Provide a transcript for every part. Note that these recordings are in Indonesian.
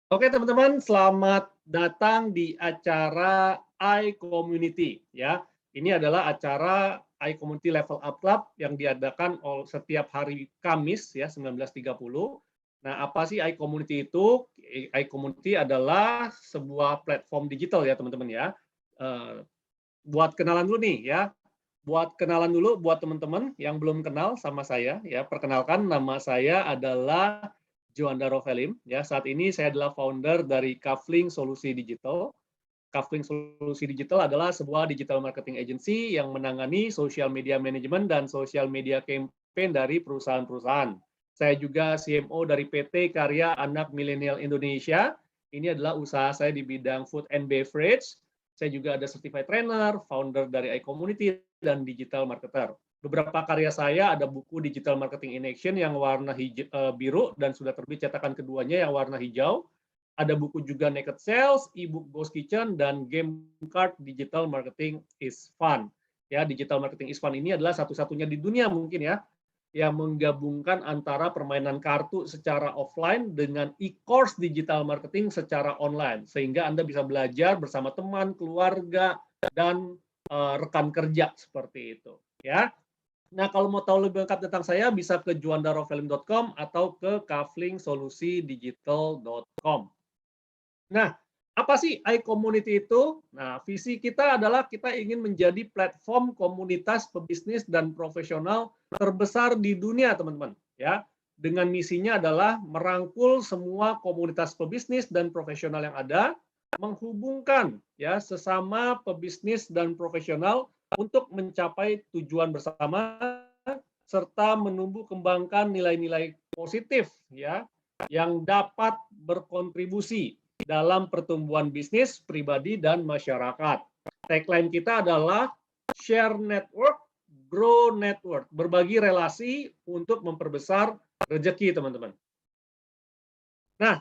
Oke teman-teman, selamat datang di acara iCommunity ya. Ini adalah acara iCommunity Level Up Club yang diadakan setiap hari Kamis ya 19.30. Nah, apa sih iCommunity itu? iCommunity adalah sebuah platform digital ya teman-teman ya. Eh, buat kenalan dulu nih ya. Buat kenalan dulu buat teman-teman yang belum kenal sama saya ya. Perkenalkan, nama saya adalah Juanda Rovelim ya. Saat ini saya adalah founder dari Kafling Solusi Digital. Kafling Solusi Digital adalah sebuah digital marketing agency yang menangani social media management dan social media campaign dari perusahaan-perusahaan. Saya juga CMO dari PT Karya Anak Milenial Indonesia. Ini adalah usaha saya di bidang food and beverage. Saya juga ada certified trainer, founder dari iCommunity, dan digital marketer. Beberapa karya saya ada buku Digital Marketing in Action yang warna biru dan sudah terbit cetakan keduanya yang warna hijau. Ada buku juga Naked Sales, e-book Ghost Kitchen, dan game card Digital Marketing is Fun. Ya, Digital Marketing is Fun ini adalah satu-satunya di dunia mungkin ya, yang menggabungkan antara permainan kartu secara offline dengan e-course digital marketing secara online. Sehingga Anda bisa belajar bersama teman, keluarga, dan rekan kerja seperti itu. Ya. Nah, kalau mau tahu lebih lengkap tentang saya, bisa ke juandarovelim.com atau ke kaflingsolusidigital.com. Nah, apa sih iCommunity itu? Nah, visi kita adalah kita ingin menjadi platform komunitas pebisnis dan profesional terbesar di dunia, teman-teman. Ya, dengan misinya adalah merangkul semua komunitas pebisnis dan profesional yang ada, menghubungkan ya sesama pebisnis dan profesional untuk mencapai tujuan bersama serta menumbuh kembangkan nilai-nilai positif ya yang dapat berkontribusi dalam pertumbuhan bisnis pribadi dan masyarakat. Tagline kita adalah share network, grow network, berbagi relasi untuk memperbesar rezeki, teman-teman. Nah,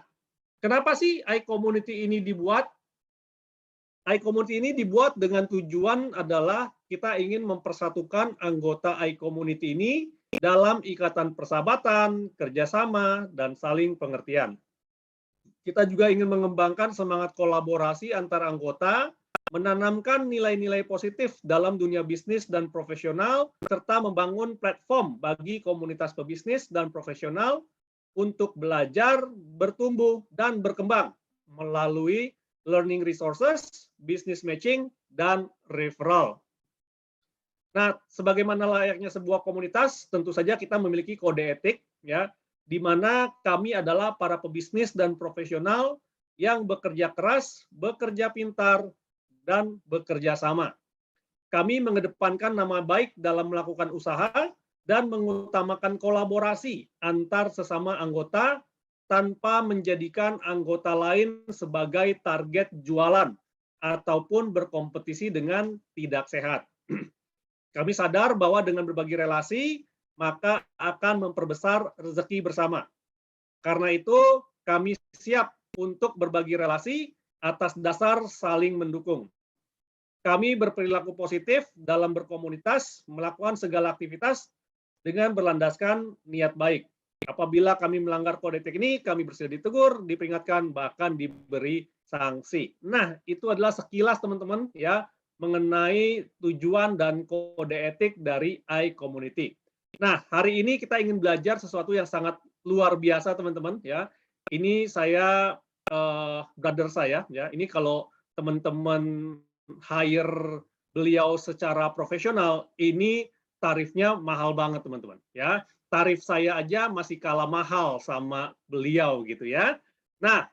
kenapa sih iCommunity ini dibuat? iCommunity ini dibuat dengan tujuan adalah kita ingin mempersatukan anggota iCommunity ini dalam ikatan persahabatan, kerjasama, dan saling pengertian. Kita juga ingin mengembangkan semangat kolaborasi antar anggota, menanamkan nilai-nilai positif dalam dunia bisnis dan profesional, serta membangun platform bagi komunitas pebisnis dan profesional untuk belajar, bertumbuh, dan berkembang melalui learning resources, business matching, dan referral. Nah, sebagaimana layaknya sebuah komunitas, tentu saja kita memiliki kode etik, ya, di mana kami adalah para pebisnis dan profesional yang bekerja keras, bekerja pintar, dan bekerja sama. Kami mengedepankan nama baik dalam melakukan usaha dan mengutamakan kolaborasi antar sesama anggota tanpa menjadikan anggota lain sebagai target jualan ataupun berkompetisi dengan tidak sehat. Kami sadar bahwa dengan berbagi relasi, maka akan memperbesar rezeki bersama. Karena itu, kami siap untuk berbagi relasi atas dasar saling mendukung. Kami berperilaku positif dalam berkomunitas, melakukan segala aktivitas dengan berlandaskan niat baik. Apabila kami melanggar kode etik ini, kami bersedia ditegur, diperingatkan, bahkan diberi sanksi. Nah, itu adalah sekilas teman-teman ya mengenai tujuan dan kode etik dari iCommunity. Nah, hari ini kita ingin belajar sesuatu yang sangat luar biasa teman-teman ya. Ini saya brother saya ya. Ini kalau teman-teman hire beliau secara profesional, ini tarifnya mahal banget teman-teman ya. Tarif saya aja masih kalah mahal sama beliau gitu ya. Nah,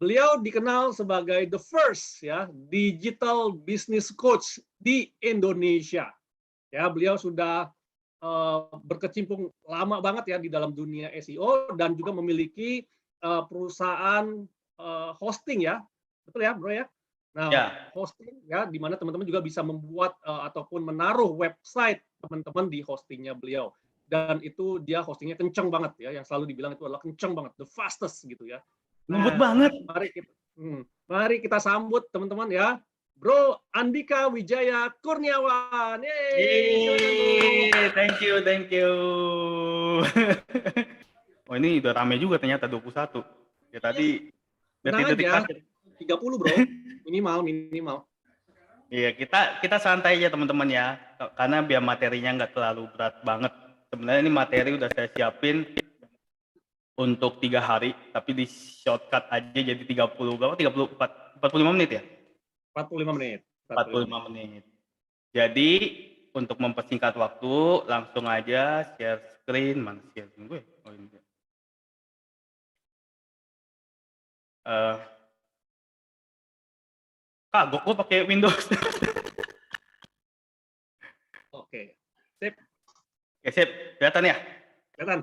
beliau dikenal sebagai the first ya digital business coach di Indonesia. Ya, beliau sudah berkecimpung lama banget ya di dalam dunia SEO dan juga memiliki perusahaan hosting ya. Betul ya, Bro ya? Nah, Ya, hosting ya di mana teman-teman juga bisa membuat ataupun menaruh website teman-teman di hostingnya beliau. Dan itu dia hostingnya kenceng banget ya, yang selalu dibilang itu adalah kenceng banget, the fastest gitu ya. ngebut Nah, banget. mari kita sambut teman-teman ya, Bro Andika Wijaya Kurniawan. Yeay, silakan Bro. Thank you, thank you. Oh, ini udah rame juga ternyata 21. Ya tadi udah Tenang tidur di aja, kasur. 30 bro, minimal. Iya, kita santai aja teman-teman ya, karena biar materinya nggak terlalu berat banget. Sebenarnya ini materi udah saya siapin untuk 3 hari, tapi di shortcut aja jadi 30 berapa? 45 menit ya? 45 menit. 45 menit. Jadi untuk mempersingkat waktu, langsung aja share screen. Mana share screen gue? Oh ini. Kagok gue pakai Windows. Oke, sip. Oke, sip. Kelihatan ya? Kelihatan.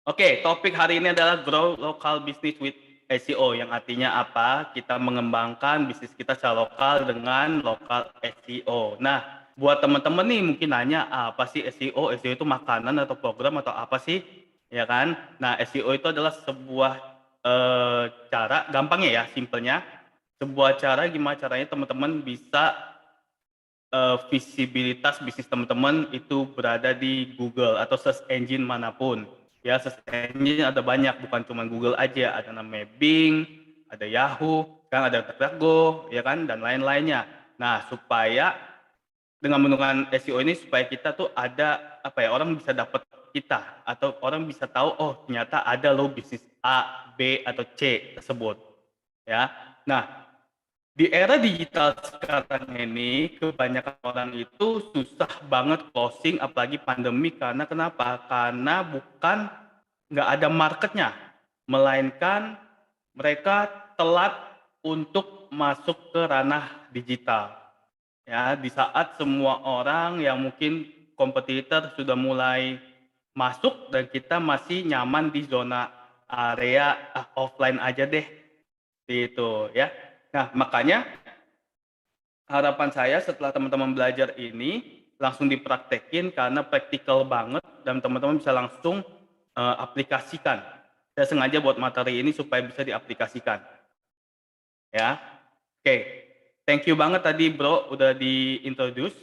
Oke, topik hari ini adalah Grow Local Business with SEO, yang artinya apa? Kita mengembangkan bisnis kita secara lokal dengan lokal SEO. Nah, buat teman-teman nih mungkin nanya, apa sih SEO? SEO itu makanan atau program atau apa sih? Ya kan? Nah, SEO itu adalah sebuah cara, gampangnya ya, simpelnya, sebuah cara gimana caranya teman-teman bisa visibilitas bisnis teman-teman itu berada di Google atau search engine manapun. Ya, search engine ada banyak, bukan cuma Google aja, ada namanya Bing, ada Yahoo, kan ada DuckDuckGo, ya kan, dan lain-lainnya. Nah, supaya dengan menggunakan SEO ini supaya kita tuh ada apa ya, orang bisa dapat kita atau orang bisa tahu, oh ternyata ada loh bisnis A, B atau C tersebut. Ya. Nah, di era digital sekarang ini, kebanyakan orang itu susah banget closing, apalagi pandemi. Karena kenapa? Karena bukan nggak ada marketnya, melainkan mereka telat untuk masuk ke ranah digital. Ya, di saat semua orang yang mungkin kompetitor sudah mulai masuk dan kita masih nyaman di zona area offline aja deh, itu ya. Nah, makanya harapan saya setelah teman-teman belajar ini langsung dipraktekin karena praktikal banget dan teman-teman bisa langsung aplikasikan. Saya sengaja buat materi ini supaya bisa diaplikasikan. Ya. Oke. Thank you banget tadi bro udah di-introduce.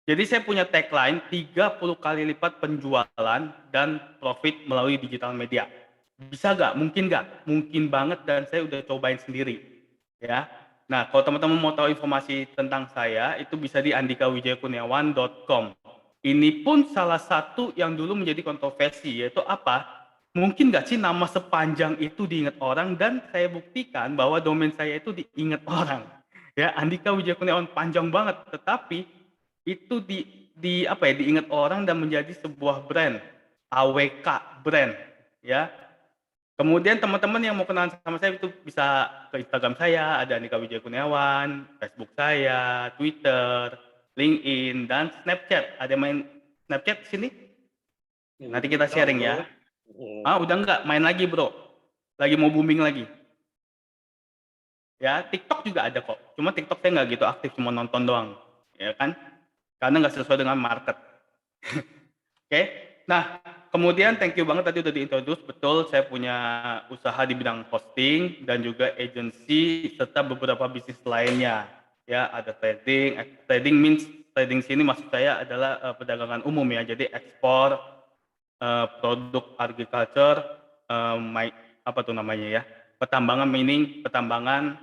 Jadi saya punya tagline 30 kali lipat penjualan dan profit melalui digital media. Bisa nggak? Mungkin nggak? Mungkin banget dan saya udah cobain sendiri. Ya. Nah, kalau teman-teman mau tahu informasi tentang saya, itu bisa di andikawijayakurniawan.com. Ini pun salah satu yang dulu menjadi kontroversi, yaitu apa? Mungkin nggak sih nama sepanjang itu diingat orang, dan saya buktikan bahwa domain saya itu diingat orang. Ya, Andika Wijaya Kurniawan panjang banget, tetapi itu apa ya, diingat orang dan menjadi sebuah brand, AWK brand, ya. Kemudian teman-teman yang mau kenalan sama saya itu bisa ke Instagram saya, ada Andika Wijaya Kurniawan, Facebook saya, Twitter, LinkedIn, dan Snapchat. Ada main Snapchat di sini? Nanti kita sharing ya. Udah enggak, main lagi bro. Lagi mau booming lagi. Ya, TikTok juga ada kok. Cuma TikTok saya nggak gitu aktif, cuma nonton doang. Ya kan? Karena nggak sesuai dengan market. Oke. Nah, kemudian thank you banget tadi udah diintroduce. Betul, saya punya usaha di bidang hosting dan juga agency serta beberapa bisnis lainnya. Ya, ada trading. Trading means trading sini maksud saya adalah perdagangan umum ya. Jadi ekspor produk agriculture, apa tuh namanya ya? Pertambangan, mining, pertambangan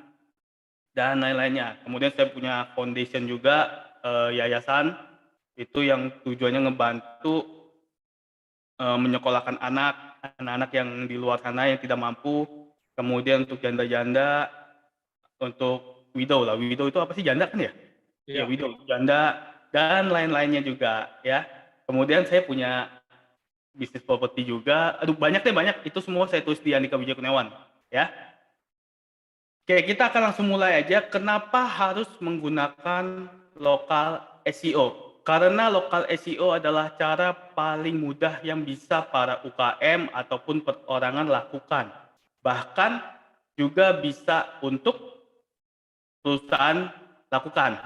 dan lain-lainnya. Kemudian saya punya foundation juga, yayasan itu yang tujuannya ngebantu menyekolahkan anak-anak yang di luar sana yang tidak mampu, kemudian untuk janda-janda, untuk widow lah. Widow itu apa sih, janda kan ya? Ya, widow, janda, dan lain-lainnya juga ya. Kemudian saya punya bisnis properti juga. Aduh, banyak deh, banyak. Itu semua saya tulis di Andika Wijaya Kurniawan ya. Oke, kita akan langsung mulai aja. Kenapa harus menggunakan lokal SEO? Karena lokal SEO adalah cara paling mudah yang bisa para UKM ataupun perorangan lakukan. Bahkan juga bisa untuk perusahaan lakukan.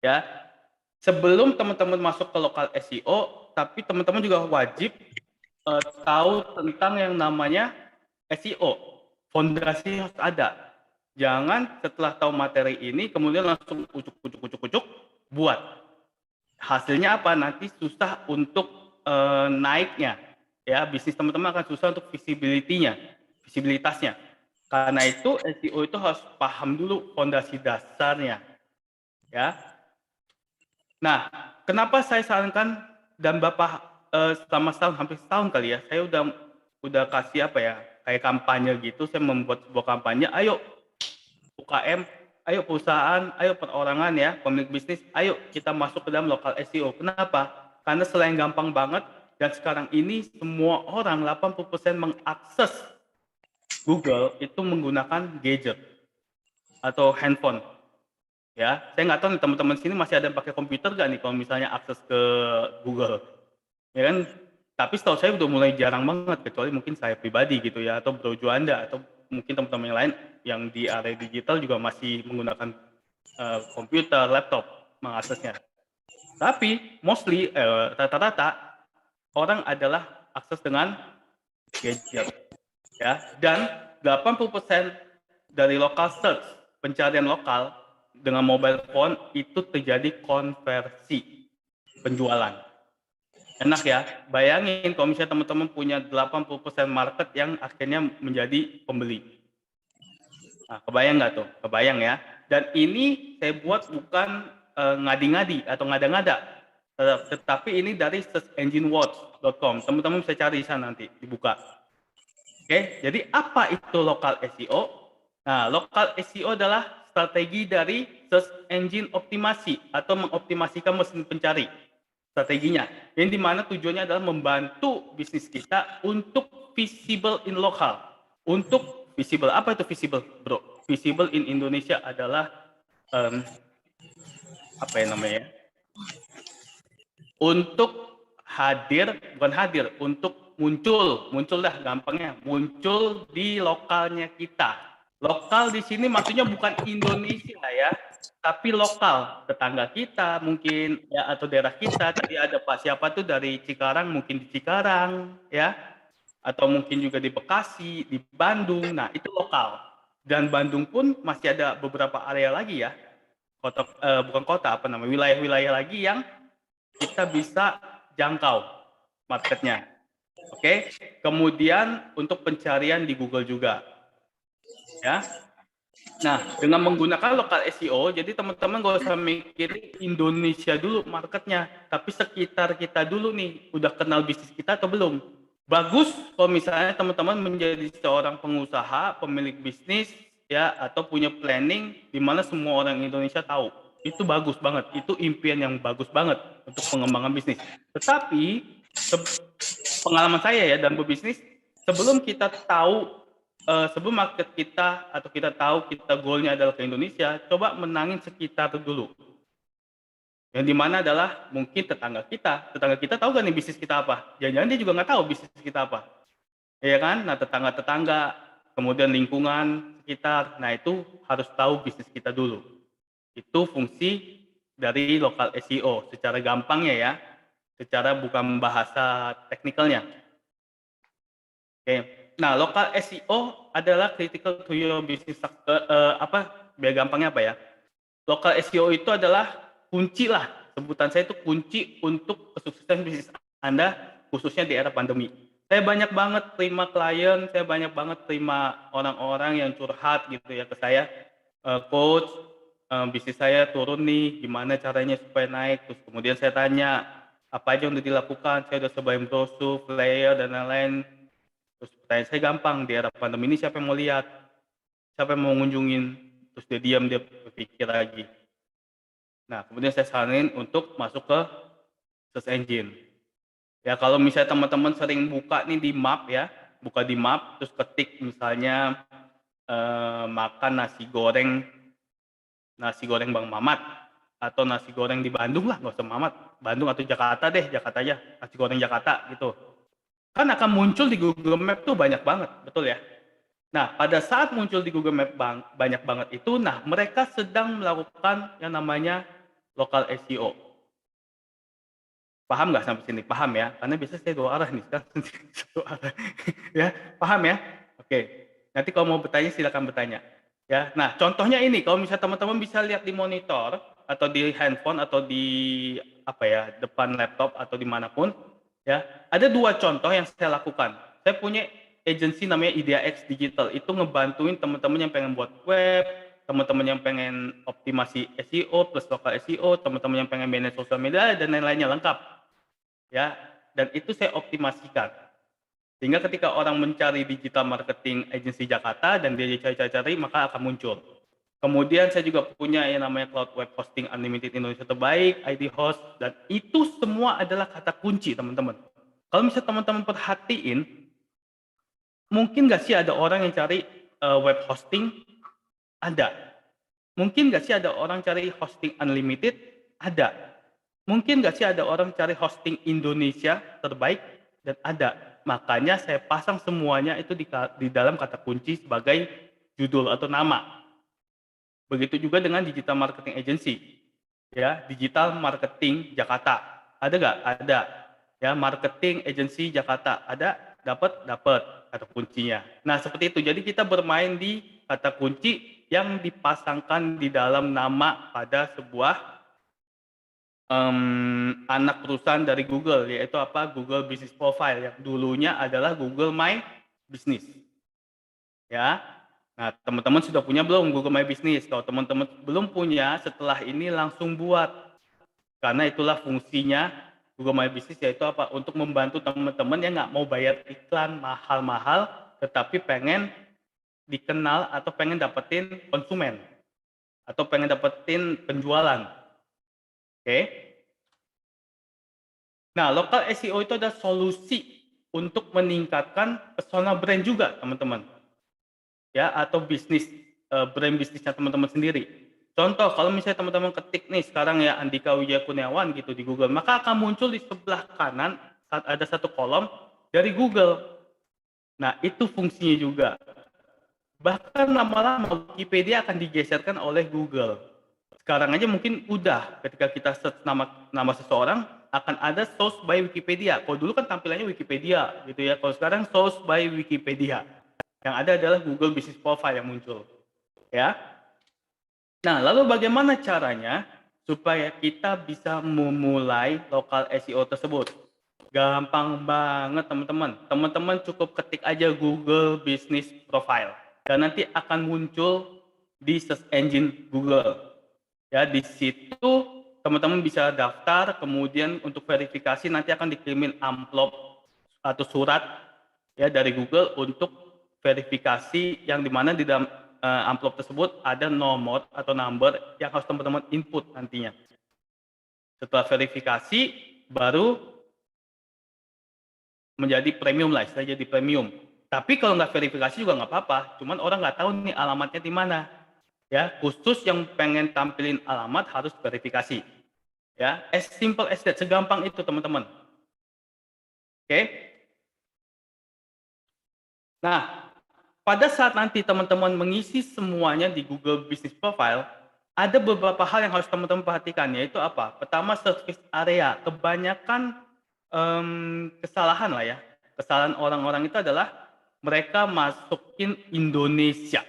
Ya. Sebelum teman-teman masuk ke lokal SEO, tapi teman-teman juga wajib tahu tentang yang namanya SEO. Fondasi harus ada. Jangan setelah tahu materi ini kemudian langsung ucuk buat. Hasilnya apa? Nanti susah untuk naiknya, ya bisnis teman-teman akan susah untuk visibilitasnya. Karena itu SEO itu harus paham dulu fondasi dasarnya, ya. Nah, kenapa saya sarankan dan Bapak selama setahun, hampir setahun kali ya, saya udah kasih apa ya, kayak kampanye gitu, saya membuat sebuah kampanye, ayo UKM, ayo perusahaan, ayo perorangan ya, pemilik bisnis, ayo kita masuk ke dalam lokal SEO. Kenapa? Karena selain gampang banget, dan sekarang ini semua orang 80% mengakses Google itu menggunakan gadget atau handphone. Ya, saya nggak tahu nih teman-teman sini masih ada yang pakai komputer nggak nih kalau misalnya akses ke Google, ya kan? Tapi setahu saya udah mulai jarang banget, kecuali mungkin saya pribadi gitu ya, atau Bro Juanda, atau mungkin teman-teman yang lain yang di area digital juga masih menggunakan komputer, laptop mengaksesnya. Tapi mostly rata-rata orang adalah akses dengan gadget, ya. Dan 80% dari lokal search, pencarian lokal dengan mobile phone itu terjadi konversi penjualan. Enak ya, bayangin kalau misalnya teman-teman punya 80% market yang akhirnya menjadi pembeli. Nah, kebayang nggak tuh? Kebayang ya. Dan ini saya buat bukan ngadi-ngadi atau ngada-ngada, tetapi ini dari searchenginewatch.com. Teman-teman bisa cari di sana nanti, dibuka. Oke, jadi apa itu lokal SEO? Nah, lokal SEO adalah strategi dari search engine optimasi atau mengoptimasikan mesin pencari. Strateginya, yang dimana tujuannya adalah membantu bisnis kita untuk visible in lokal. Untuk visible, apa itu visible, bro? Visible in Indonesia adalah apa ya namanya? Untuk bukan hadir, untuk muncul dah gampangnya, muncul di lokalnya kita. Lokal di sini maksudnya bukan Indonesia ya, tapi lokal, tetangga kita mungkin ya, atau daerah kita. Tadi ada Pak siapa tuh dari Cikarang, mungkin di Cikarang ya, atau mungkin juga di Bekasi, di Bandung. Nah, itu lokal. Dan Bandung pun masih ada beberapa area lagi ya, bukan kota, apa namanya, wilayah-wilayah lagi yang kita bisa jangkau marketnya. Oke, kemudian untuk pencarian di Google juga, ya. Nah, dengan menggunakan lokal SEO, jadi teman-teman gak usah mikir Indonesia dulu marketnya, tapi sekitar kita dulu nih, udah kenal bisnis kita atau belum. Bagus kalau misalnya teman-teman menjadi seorang pengusaha, pemilik bisnis, ya, atau punya planning di mana semua orang Indonesia tahu. Itu bagus banget, itu impian yang bagus banget untuk pengembangan bisnis. Tetapi, pengalaman saya ya dalam berbisnis, sebelum kita tahu sebelum market kita atau kita tahu kita goalnya adalah ke Indonesia, coba menangin sekitar dulu. Yang dimana adalah mungkin tetangga kita tahu gak nih bisnis kita apa? Jangan-jangan dia juga nggak tahu bisnis kita apa, ya kan? Nah, tetangga-tetangga, kemudian lingkungan sekitar, nah itu harus tahu bisnis kita dulu. Itu fungsi dari lokal SEO secara gampangnya ya, secara bukan bahasa teknikalnya. Oke. Nah, lokal SEO adalah critical to your business, biar gampangnya apa ya? Lokal SEO itu adalah kunci lah, sebutan saya itu kunci untuk kesuksesan bisnis Anda, khususnya di era pandemi. Saya banyak banget terima klien, saya banyak banget terima orang-orang yang curhat gitu ya ke saya, coach, bisnis saya turun nih, gimana caranya supaya naik? Terus kemudian saya tanya, apa aja yang udah dilakukan? Saya udah sebarin brosur, flyer, dan lain-lain. Terus pertanyaan saya gampang, di era pandemi ini siapa yang mau lihat? Siapa yang mau ngunjungin? Terus dia diam, dia berpikir lagi. Nah, kemudian saya saranin untuk masuk ke search engine. Ya, kalau misalnya teman-teman sering buka nih di map ya, buka di map, terus ketik misalnya makan nasi goreng Bang Mamat, atau nasi goreng di Bandung lah, nggak usah Mamat, Bandung atau Jakarta deh, Jakarta aja, nasi goreng Jakarta gitu. Kan akan muncul di Google Map tuh banyak banget, betul ya? Nah, pada saat muncul di Google Map banyak banget itu, nah mereka sedang melakukan yang namanya lokal SEO. Paham nggak sampai sini? Paham ya? Karena biasanya saya dua arah nih, kan? Satu arah. Ya, paham ya? Oke. Nanti kalau mau bertanya silakan bertanya. Ya, nah contohnya ini, kalau misalnya teman-teman bisa lihat di monitor atau di handphone atau di depan laptop atau dimanapun. Ya, ada 2 contoh yang saya lakukan. Saya punya agensi namanya IdeaX Digital, itu ngebantuin teman-teman yang pengen buat web, teman-teman yang pengen optimasi SEO plus lokal SEO, teman-teman yang pengen manage sosial media dan lain-lainnya lengkap, ya. Dan itu saya optimasikan. Sehingga ketika orang mencari digital marketing agency Jakarta dan dia cari-cari, maka akan muncul. Kemudian saya juga punya yang namanya Cloud Web Hosting Unlimited Indonesia Terbaik, ID Host, dan itu semua adalah kata kunci, teman-teman. Kalau misalnya teman-teman perhatiin, mungkin nggak sih ada orang yang cari web hosting? Ada. Mungkin nggak sih ada orang cari hosting unlimited? Ada. Mungkin nggak sih ada orang cari hosting Indonesia terbaik? Dan ada. Makanya saya pasang semuanya itu di dalam kata kunci sebagai judul atau nama. Begitu juga dengan digital marketing agency. Ya, digital marketing Jakarta. Ada nggak? Ada. Ya, marketing agency Jakarta. Ada? Dapat kata kuncinya. Nah, seperti itu. Jadi kita bermain di kata kunci yang dipasangkan di dalam nama pada sebuah anak perusahaan dari Google, yaitu apa? Google Business Profile yang dulunya adalah Google My Business. Ya. Nah, teman-teman sudah punya belum Google My Business? Kalau teman-teman belum punya, setelah ini langsung buat. Karena itulah fungsinya Google My Business, yaitu apa? Untuk membantu teman-teman yang nggak mau bayar iklan mahal-mahal, tetapi pengen dikenal atau pengen dapetin konsumen, atau pengen dapetin penjualan. Oke? Nah, local SEO itu ada solusi untuk meningkatkan personal brand juga, teman-teman. Ya, atau bisnis, brand bisnisnya teman-teman sendiri. Contoh, kalau misalnya teman-teman ketik nih sekarang ya Andika Wijaya Kurniawan gitu di Google, maka akan muncul di sebelah kanan saat ada satu kolom dari Google. Nah, itu fungsinya juga. Bahkan lama-lama Wikipedia akan digeserkan oleh Google. Sekarang aja mungkin udah ketika kita search nama seseorang akan ada source by Wikipedia. Kalau dulu kan tampilannya Wikipedia gitu ya. Kalau sekarang source by Wikipedia. Yang ada adalah Google Business Profile yang muncul. Ya. Nah, lalu bagaimana caranya supaya kita bisa memulai lokal SEO tersebut? Gampang banget, teman-teman. Teman-teman cukup ketik aja Google Business Profile dan nanti akan muncul di search engine Google. Ya, di situ teman-teman bisa daftar, kemudian untuk verifikasi nanti akan dikirimin amplop atau surat ya dari Google untuk verifikasi yang dimana di dalam amplop tersebut ada nomor atau number yang harus teman-teman input nantinya. Setelah verifikasi baru menjadi premium lah, istilahnya jadi premium. Tapi kalau nggak verifikasi juga nggak apa-apa, cuman orang nggak tahu nih alamatnya di mana. Ya, khusus yang pengen tampilin alamat harus verifikasi. Ya, as simple as that, segampang itu teman-teman. Oke? Nah, pada saat nanti teman-teman mengisi semuanya di Google Business Profile, ada beberapa hal yang harus teman-teman perhatikan, yaitu apa? Pertama, service area. Kebanyakan kesalahan lah ya. Kesalahan orang-orang itu adalah mereka masukin Indonesia.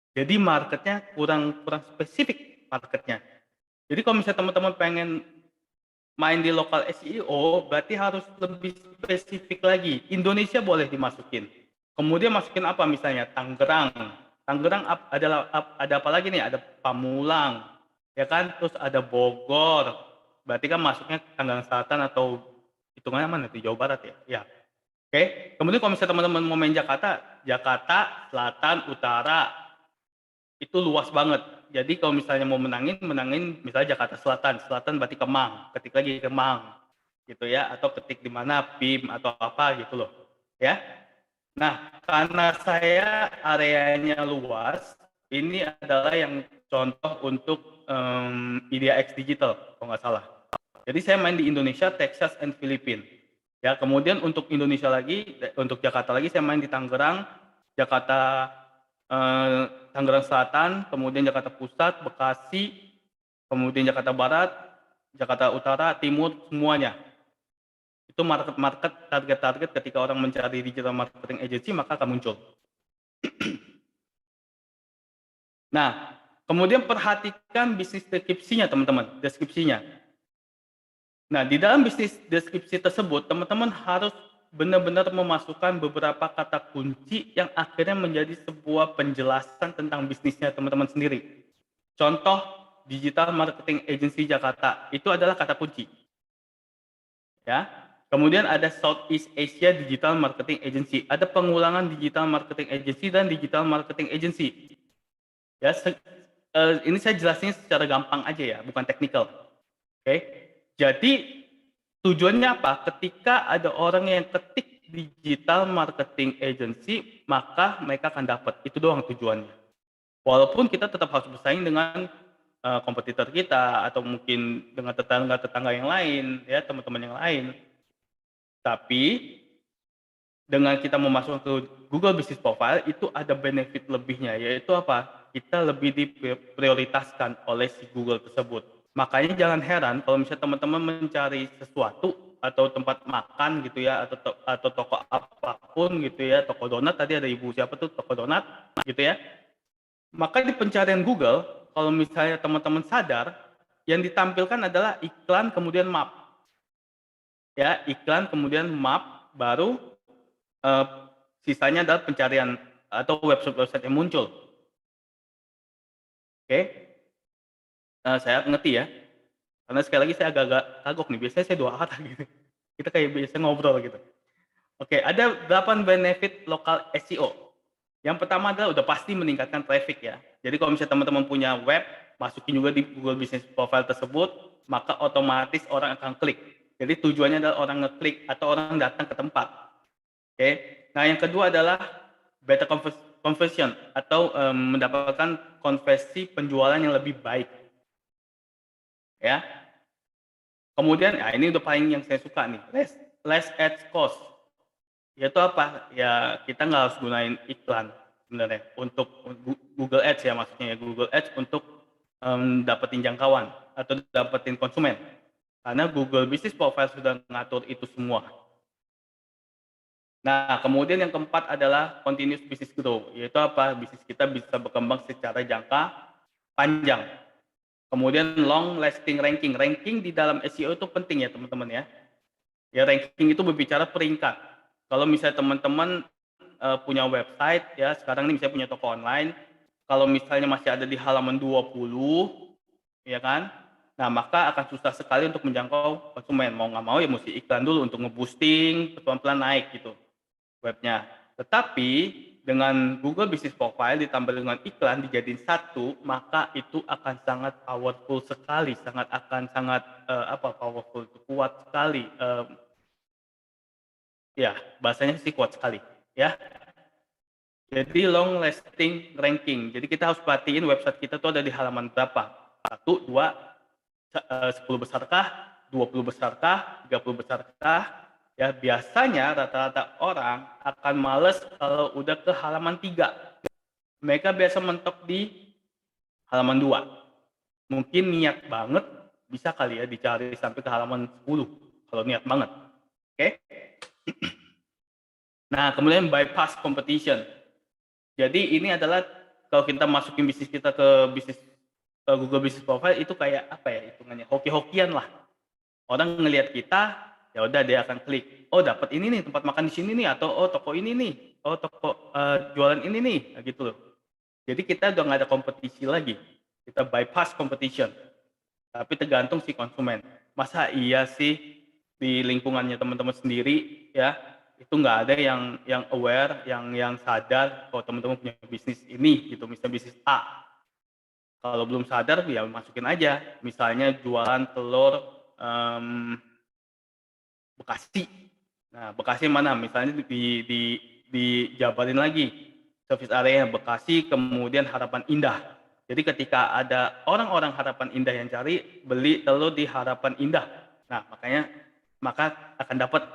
Jadi marketnya kurang spesifik marketnya. Jadi kalau misalnya teman-teman pengen main di lokal SEO, berarti harus lebih spesifik lagi. Indonesia boleh dimasukin. Kemudian masukin apa misalnya? Tangerang. Tangerang ada apa lagi nih? Ada Pamulang, ya kan? Terus ada Bogor. Berarti kan masuknya Tangerang Selatan atau hitungannya mana itu? Jawa Barat ya? Ya. Oke. Kemudian kalau misalnya teman-teman mau main Jakarta, Jakarta Selatan, Utara, itu luas banget. Jadi kalau misalnya mau menangin misalnya Jakarta Selatan, Selatan berarti Kemang, ketik lagi Kemang, gitu ya, atau ketik di mana PIM atau apa gitu loh, ya. Nah, karena saya areanya luas, ini adalah yang contoh untuk IdeaX Digital, kalau nggak salah. Jadi saya main di Indonesia, Texas, and Filipina. Ya, kemudian untuk Indonesia lagi, untuk Jakarta lagi saya main di Tangerang, Jakarta Tangerang Selatan, kemudian Jakarta Pusat, Bekasi, kemudian Jakarta Barat, Jakarta Utara, Timur, semuanya. Itu market target ketika orang mencari digital marketing agency maka akan muncul. Nah, kemudian perhatikan bisnis deskripsinya teman-teman, deskripsinya. Nah, di dalam bisnis deskripsi tersebut, teman-teman harus benar-benar memasukkan beberapa kata kunci yang akhirnya menjadi sebuah penjelasan tentang bisnisnya teman-teman sendiri. Contoh, Digital Marketing Agency Jakarta, itu adalah kata kunci. Ya. Kemudian ada Southeast Asia Digital Marketing Agency, ada pengulangan Digital Marketing Agency dan Digital Marketing Agency. Ya, ini saya jelasin secara gampang aja ya, bukan teknikal. Oke. Jadi tujuannya apa? Ketika ada orang yang ketik Digital Marketing Agency, maka mereka akan dapat. Itu doang tujuannya. Walaupun kita tetap harus bersaing dengan kompetitor kita atau mungkin dengan tetangga-tetangga yang lain, ya teman-teman yang lain. Tapi dengan kita memasukkan ke Google Business Profile itu ada benefit lebihnya, yaitu apa? Kita lebih diprioritaskan oleh si Google tersebut. Makanya jangan heran kalau misalnya teman-teman mencari sesuatu atau tempat makan gitu ya, atau toko apapun gitu ya, toko donat, tadi ada ibu siapa tuh, toko donat gitu ya. Maka di pencarian Google, kalau misalnya teman-teman sadar, yang ditampilkan adalah iklan kemudian map. Ya, iklan kemudian map, baru sisanya adalah pencarian atau website-website yang muncul. Oke, saya ngerti ya, karena sekali lagi saya agak-agak kagok nih, biasanya saya 2 kata gitu. Kita kayak biasa ngobrol gitu. Oke, ada 8 benefit lokal SEO. Yang pertama adalah udah pasti meningkatkan traffic ya. Jadi kalau misalnya teman-teman punya web, masukin juga di Google Business Profile tersebut, maka otomatis orang akan klik. Jadi tujuannya adalah orang ngeklik atau orang datang ke tempat. Oke. Nah, yang kedua adalah better conversion atau mendapatkan konversi penjualan yang lebih baik. Ya. Kemudian, ya ini udah paling yang saya suka nih, less ads cost. Yaitu apa? Ya kita nggak harus gunain iklan sebenarnya untuk Google Ads ya, maksudnya ya Google Ads untuk dapetin jangkauan atau dapetin konsumen. Karena Google Business Profile sudah mengatur itu semua. Nah, kemudian yang keempat adalah continuous business growth, yaitu apa? Bisnis kita bisa berkembang secara jangka panjang. Kemudian long lasting ranking. Ranking di dalam SEO itu penting ya, teman-teman ya. Ya, ranking itu berbicara peringkat. Kalau misalnya teman-teman punya website ya, sekarang ini misalnya punya toko online, kalau misalnya masih ada di halaman 20, ya kan? Nah, maka akan susah sekali untuk menjangkau konsumen. Mau nggak mau ya mesti iklan dulu untuk nge-boosting, pelan-pelan naik gitu webnya. Tetapi dengan Google Business Profile ditambah dengan iklan dijadiin satu, maka itu akan sangat powerful sekali, sangat powerful, kuat sekali. Ya, bahasanya sih kuat sekali, ya. Jadi long lasting ranking. Jadi kita harus perhatiin website kita tuh ada di halaman berapa. 1, 2, 10 besarkah, 20 besarkah, 30 besarkah. Ya, biasanya rata-rata orang akan males kalau udah ke halaman 3. Mereka biasa mentok di halaman 2. Mungkin niat banget, bisa kali ya dicari sampai ke halaman 10 kalau niat banget. Oke? Nah, kemudian bypass competition. Jadi ini adalah kalau kita masukin bisnis kita ke Google Business Profile itu kayak apa ya hitungannya, hoki-hokian lah. Orang ngelihat kita, ya udah dia akan klik. Oh, dapat ini nih, tempat makan di sini nih, atau oh toko ini nih, oh toko jualan ini nih, nah, gitu loh. Jadi kita udah nggak ada kompetisi lagi. Kita bypass competition. Tapi tergantung si konsumen. Masa iya sih di lingkungannya teman-teman sendiri ya, itu nggak ada yang aware, yang sadar kalau teman-teman punya bisnis ini gitu, misalnya bisnis A. Kalau belum sadar ya masukin aja. Misalnya jualan telur Bekasi. Nah, Bekasi mana? Misalnya dijabarin lagi service area Bekasi, kemudian Harapan Indah. Jadi ketika ada orang-orang Harapan Indah yang cari, beli telur di Harapan Indah. Nah, maka akan dapat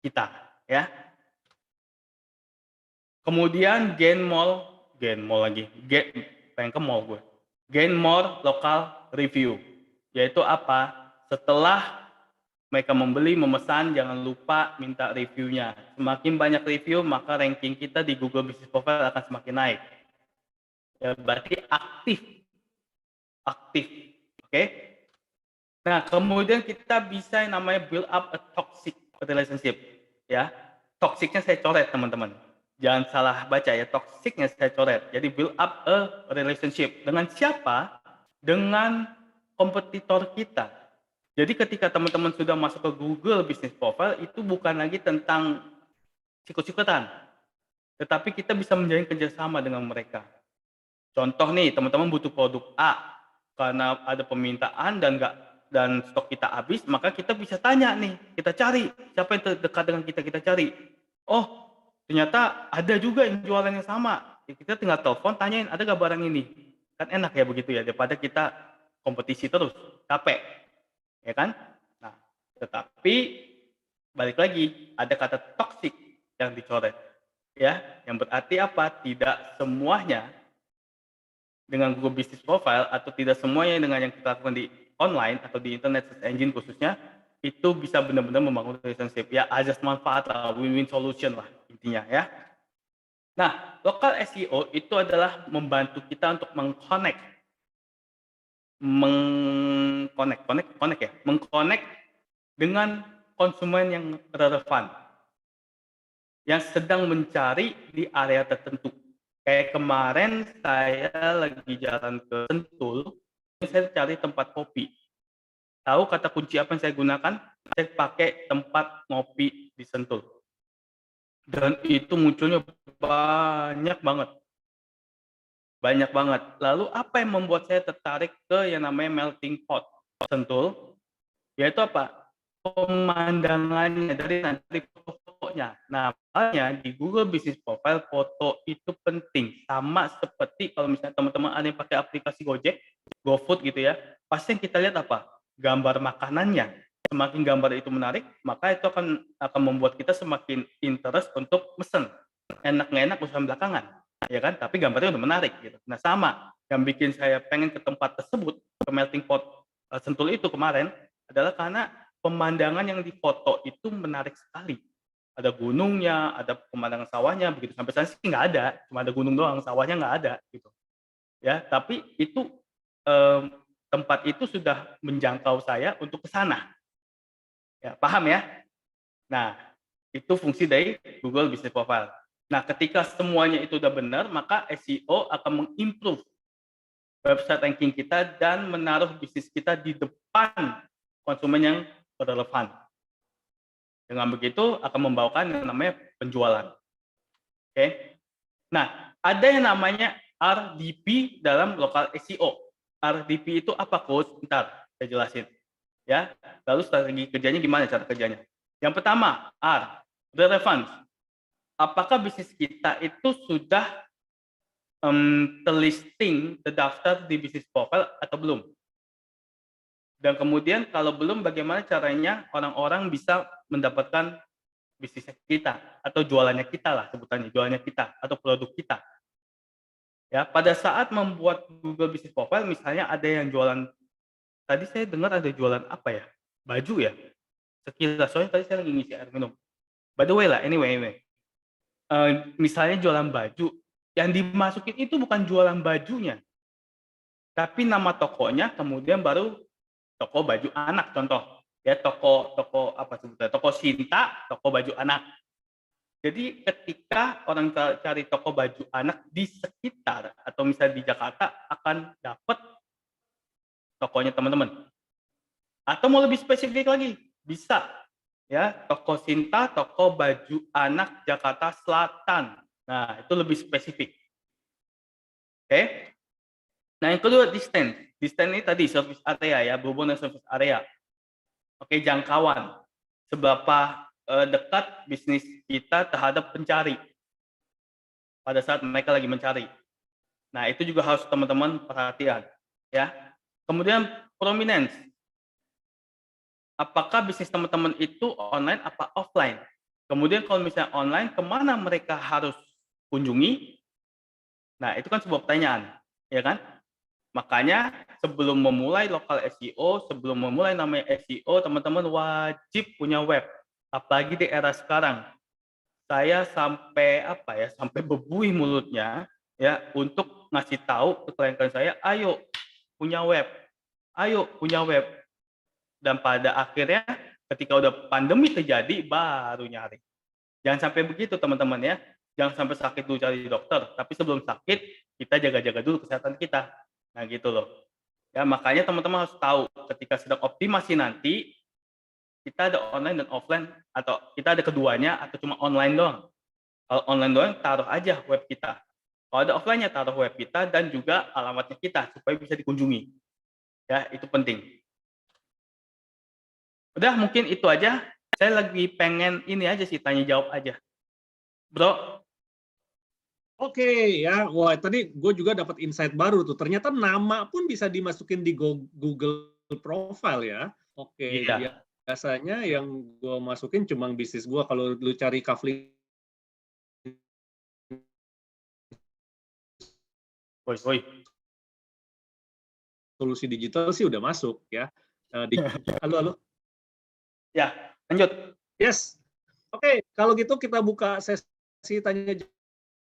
kita, ya. Kemudian gain more local review, yaitu apa? Setelah mereka memesan, jangan lupa minta reviewnya. Semakin banyak review, maka ranking kita di Google Business Profile akan semakin naik. Ya, berarti aktif, oke? Nah, kemudian kita bisa yang namanya build up a toxic relationship, ya. Toksiknya saya coret, teman-teman. Jangan salah baca ya, toksiknya saya coret. Jadi build up a relationship. Dengan siapa? Dengan kompetitor kita. Jadi ketika teman-teman sudah masuk ke Google Business Profile, itu bukan lagi tentang sikut-sikutan, tetapi kita bisa menjalin kerjasama dengan mereka. Contoh nih, teman-teman butuh produk A, karena ada permintaan dan stok kita habis, maka kita bisa tanya nih, kita cari siapa yang terdekat dengan kita, kita cari. Oh, ternyata ada juga yang jualan yang sama. Ya, kita tinggal telepon, tanyain ada nggak barang ini. Kan enak ya begitu ya, daripada kita kompetisi terus, capek, ya kan? Nah, tetapi balik lagi ada kata toxic yang dicoret, ya, yang berarti apa? Tidak semuanya dengan Google Business Profile atau tidak semuanya dengan yang kita lakukan di online atau di internet search engine khususnya itu bisa benar-benar membangun relationship, ya, azas manfaat lah, win-win solution lah intinya, ya. Nah, local SEO itu adalah membantu kita untuk mengconnect dengan konsumen yang relevan, yang sedang mencari di area tertentu. Kayak kemarin saya lagi jalan ke Sentul, saya cari tempat kopi. Tahu kata kunci apa yang saya gunakan? Saya pakai tempat ngopi di Sentul. Dan itu munculnya banyak banget. Banyak banget. Lalu apa yang membuat saya tertarik ke yang namanya melting pot Sentul? Yaitu apa? Pemandangannya dari fotonya. Nah, makanya di Google Business Profile foto itu penting. Sama seperti kalau misalnya teman-teman ada yang pakai aplikasi Gojek, GoFood gitu ya, pasti yang kita lihat apa? Gambar makanannya. Semakin gambar itu menarik, maka itu akan membuat kita semakin interest untuk mesen. Enak nggak enak urusan belakangan, ya kan? Tapi gambarnya udah menarik gitu. Nah, sama yang bikin saya pengen ke tempat tersebut, ke melting pot Sentul itu kemarin adalah karena pemandangan yang difoto itu menarik sekali. Ada gunungnya, ada pemandangan sawahnya, begitu sampai sana sih nggak ada, cuma ada gunung doang, sawahnya nggak ada gitu. Ya, tapi itu tempat itu sudah menjangkau saya untuk ke sana. Ya, paham ya? Nah, itu fungsi dari Google Business Profile. Nah, ketika semuanya itu udah benar, maka SEO akan mengimprove website ranking kita dan menaruh bisnis kita di depan konsumen yang relevan. Dengan begitu akan membawakan yang namanya penjualan. Oke. Nah, ada yang namanya RDP dalam local SEO. RDP itu apa, Coach? Bentar, saya jelasin. Ya. Lalu strategi kerjanya gimana cara kerjanya? Yang pertama, R, relevance. Apakah bisnis kita itu sudah terlisting, terdaftar di bisnis profile atau belum? Dan kemudian kalau belum, bagaimana caranya orang-orang bisa mendapatkan bisnis kita atau jualannya kita lah sebutannya, jualannya kita atau produk kita. Ya, pada saat membuat Google Business Profile misalnya ada yang jualan, tadi saya dengar ada jualan apa ya? Baju ya? Sekilas soalnya tadi saya lagi ngisi air minum. By the way lah, anyway. Misalnya jualan baju, yang dimasukin itu bukan jualan bajunya, tapi nama tokonya, kemudian baru toko baju anak contoh. Ya, toko apa sebutnya? Toko Sinta, toko baju anak. Jadi ketika orang cari toko baju anak di sekitar atau misalnya di Jakarta akan dapat tokonya teman-teman. Atau mau lebih spesifik lagi, bisa ya toko Sinta, toko baju anak Jakarta Selatan. Nah, itu lebih spesifik. Oke. Nah, yang kedua distance. Distance ini tadi service area ya, berhubungan dengan service area. Oke, jangkauan. Seberapa dekat bisnis kita terhadap pencari pada saat mereka lagi mencari. Nah, itu juga harus teman-teman perhatian, ya. Kemudian prominence. Apakah bisnis teman-teman itu online apa offline? Kemudian kalau misalnya online, kemana mereka harus kunjungi? Nah, itu kan sebuah pertanyaan, ya kan? Makanya sebelum memulai local SEO, sebelum memulai namanya SEO, teman-teman wajib punya web. Apalagi di era sekarang. Saya sampai sampai bebuih mulutnya ya untuk ngasih tahu ke klien-klien saya, ayo punya web. Ayo punya web. Dan pada akhirnya ketika udah pandemi terjadi baru nyari. Jangan sampai begitu teman-teman ya. Jangan sampai sakit dulu cari dokter, tapi sebelum sakit kita jaga-jaga dulu kesehatan kita. Nah gitu loh. Ya makanya teman-teman harus tahu ketika sedang optimasi nanti kita ada online dan offline atau kita ada keduanya atau cuma online doang. Kalau online doang taruh aja web kita. Kalau ada offline-nya taruh web kita dan juga alamatnya kita supaya bisa dikunjungi. Ya, itu penting. Udah mungkin itu aja. Saya lagi pengen ini aja sih tanya jawab aja. Bro, Oke ya, wah tadi gue juga dapat insight baru tuh. Ternyata nama pun bisa dimasukin di Google Profile ya. Oke, iya. biasanya yang gue masukin cuma bisnis gue. Kalau lu cari Kafli Woi. solusi digital sih udah masuk ya. Halo. Ya, lanjut. Yes. Oke, kalau gitu kita buka sesi tanya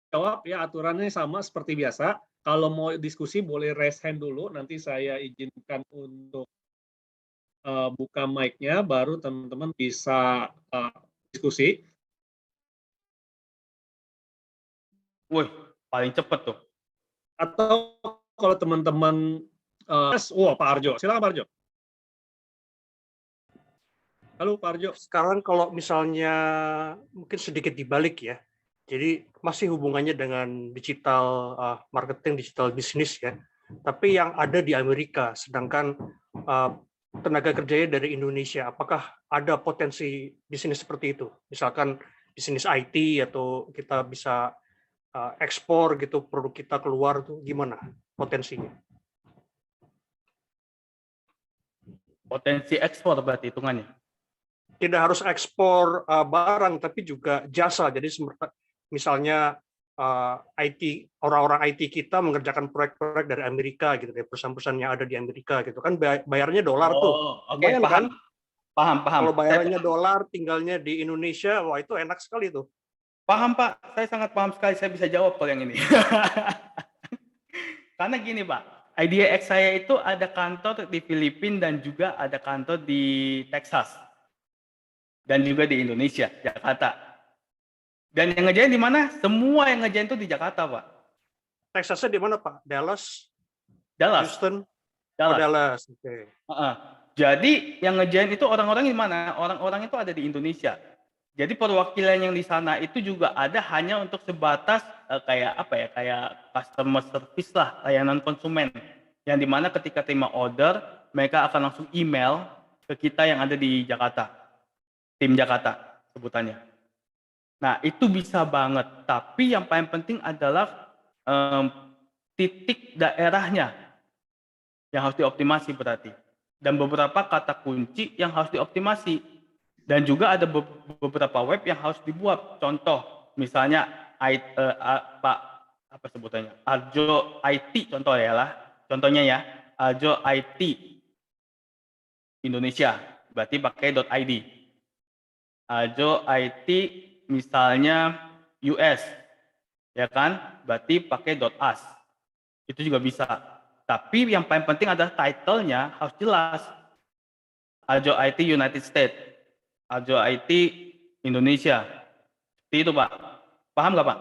jawab ya, aturannya sama seperti biasa. Kalau mau diskusi boleh raise hand dulu, nanti saya izinkan untuk buka mic-nya, baru teman-teman bisa diskusi. Woi, paling cepet tuh. Atau kalau teman-teman, Pak Arjo, silakan Pak Arjo. Halo Pak Arjo. Sekarang kalau misalnya mungkin sedikit dibalik ya, jadi masih hubungannya dengan digital marketing, digital bisnis ya, tapi yang ada di Amerika, sedangkan tenaga kerjanya dari Indonesia. Apakah ada potensi bisnis seperti itu? Misalkan bisnis IT atau kita bisa ekspor gitu produk kita keluar tuh gimana potensinya? Potensi ekspor berarti hitungannya. Tidak harus ekspor barang, tapi juga jasa. Jadi misalnya IT, orang-orang IT kita mengerjakan proyek-proyek dari Amerika gitu, dari perusahaan-perusahaan yang ada di Amerika gitu kan, bayarnya dolar tuh. Oke, Lumayan kan? Paham. Kalau bayarannya dolar, tinggalnya di Indonesia, wah itu enak sekali tuh. Paham Pak, saya sangat paham sekali, saya bisa jawab kalau yang ini. Karena gini Pak, IdeaX saya itu ada kantor di Filipina dan juga ada kantor di Texas. Dan juga di Indonesia, Jakarta. Dan yang ngerjain di mana? Semua yang ngerjain itu di Jakarta Pak. Texasnya di mana Pak? Dallas? Houston? Dallas. Oke. Jadi yang ngerjain itu orang-orang di mana? Orang-orang itu ada di Indonesia. Jadi perwakilan yang di sana itu juga ada hanya untuk sebatas kayak apa ya? Kayak customer service lah, layanan konsumen. Yang dimana ketika terima order, mereka akan langsung email ke kita yang ada di Jakarta. Tim Jakarta sebutannya. Nah itu bisa banget. Tapi yang paling penting adalah titik daerahnya yang harus dioptimasi berarti. Dan beberapa kata kunci yang harus dioptimasi. Dan juga ada beberapa web yang harus dibuat. Contoh, misalnya apa sebutannya? Arjo IT contoh ya lah. Contohnya ya, Arjo IT Indonesia. Berarti pakai .id. Arjo IT misalnya US. Ya kan? Berarti pakai .as. Itu juga bisa. Tapi yang paling penting adalah title-nya harus jelas. Arjo IT United States, Arjo IT Indonesia. Seperti itu Pak. Paham nggak Pak?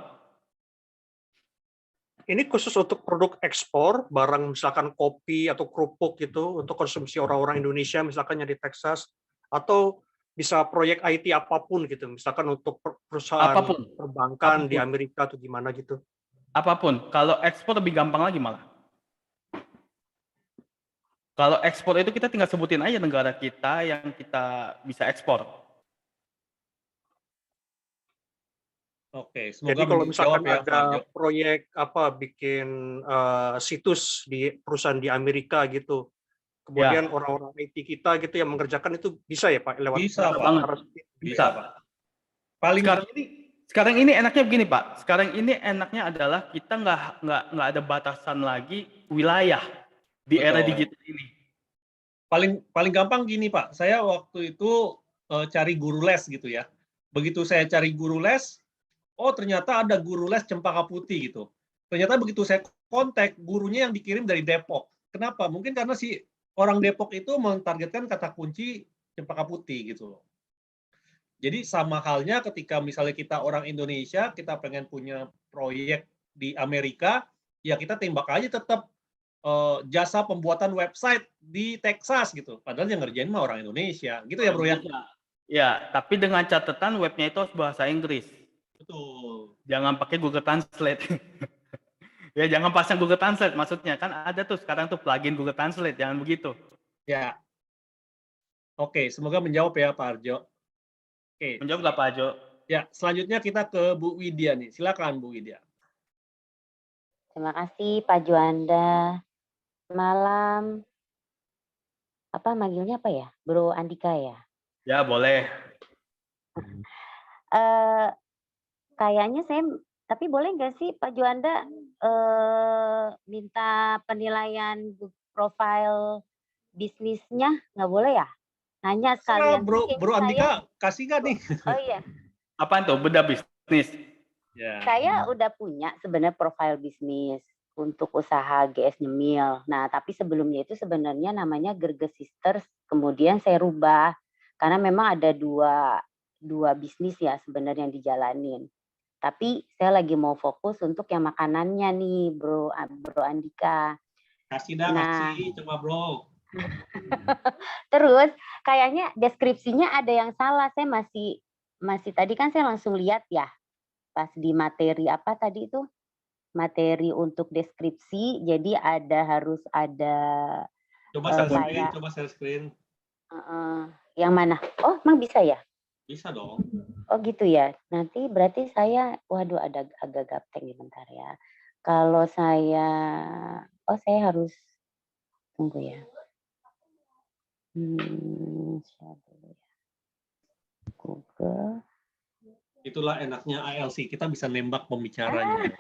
Ini khusus untuk produk ekspor, barang misalkan kopi atau kerupuk gitu, untuk konsumsi orang-orang Indonesia, misalkan yang di Texas, atau bisa proyek IT apapun gitu, misalkan untuk perusahaan perbankan di Amerika atau gimana gitu. Apapun. Kalau ekspor lebih gampang lagi malah. Kalau ekspor itu kita tinggal sebutin aja negara kita yang kita bisa ekspor. Oke, semoga jadi kalau misalkan ya, ada proyek bikin situs di perusahaan di Amerika gitu, kemudian orang-orang IT kita gitu yang mengerjakan itu bisa ya Pak lewat bisa banget. Bisa Pak. Sekarang ini enaknya begini Pak. Sekarang ini enaknya adalah kita nggak ada batasan lagi wilayah di era digital ini. Paling gampang gini Pak. Saya waktu itu cari guru les gitu ya. Begitu saya cari guru les, oh ternyata ada guru les Cempaka Putih gitu. Ternyata begitu saya kontak, gurunya yang dikirim dari Depok. Kenapa? Mungkin karena si orang Depok itu mentargetkan kata kunci Cempaka Putih gitu loh. Jadi sama halnya ketika misalnya kita orang Indonesia, kita pengen punya proyek di Amerika, ya kita tembak aja tetap jasa pembuatan website di Texas gitu. Padahal yang ngerjain mah orang Indonesia. Gitu ya, Bro ya? Ya, tapi dengan catatan webnya itu harus bahasa Inggris. Betul. Jangan pakai Google Translate. Ya, jangan pasang Google Translate. Maksudnya kan ada tuh sekarang tuh plugin Google Translate. Jangan begitu. Ya. Oke, semoga menjawab ya Pak Arjo. Oke. Menjawab nggak Pak Ajo? Ya, selanjutnya kita ke Bu Widya nih. Silakan Bu Widya. Terima kasih Pak Juanda. Malam. Apa manggilnya apa ya? Bro Andika ya? Ya, boleh. Kayaknya saya, tapi boleh nggak sih Pak Juanda minta penilaian profil bisnisnya? Nggak boleh ya? Nanya sekalian. Bro Andika, kasih nggak nih? Oh iya. Apaan tuh? Bedah bisnis. Ya. Saya udah punya sebenarnya profil bisnis untuk usaha GS Nyemil. Nah, tapi sebelumnya itu sebenarnya namanya Gerges Sisters. Kemudian saya rubah karena memang ada dua bisnis ya sebenarnya yang dijalanin. Tapi saya lagi mau fokus untuk yang makanannya nih, Bro Andika. Kasih dah, kasih coba Bro. Terus kayaknya deskripsinya ada yang salah. Saya masih tadi kan saya langsung lihat ya. Pas di materi apa tadi itu? Materi untuk deskripsi, jadi harus ada. Coba share screen. Yang mana? Oh, emang bisa ya? Bisa dong. Oh gitu ya. Nanti berarti saya, waduh ada agak gaptek nih bentar ya. Kalau saya harus tunggu ya. Share dulu ya. Google. Itulah enaknya ALC, kita bisa nembak pembicaranya.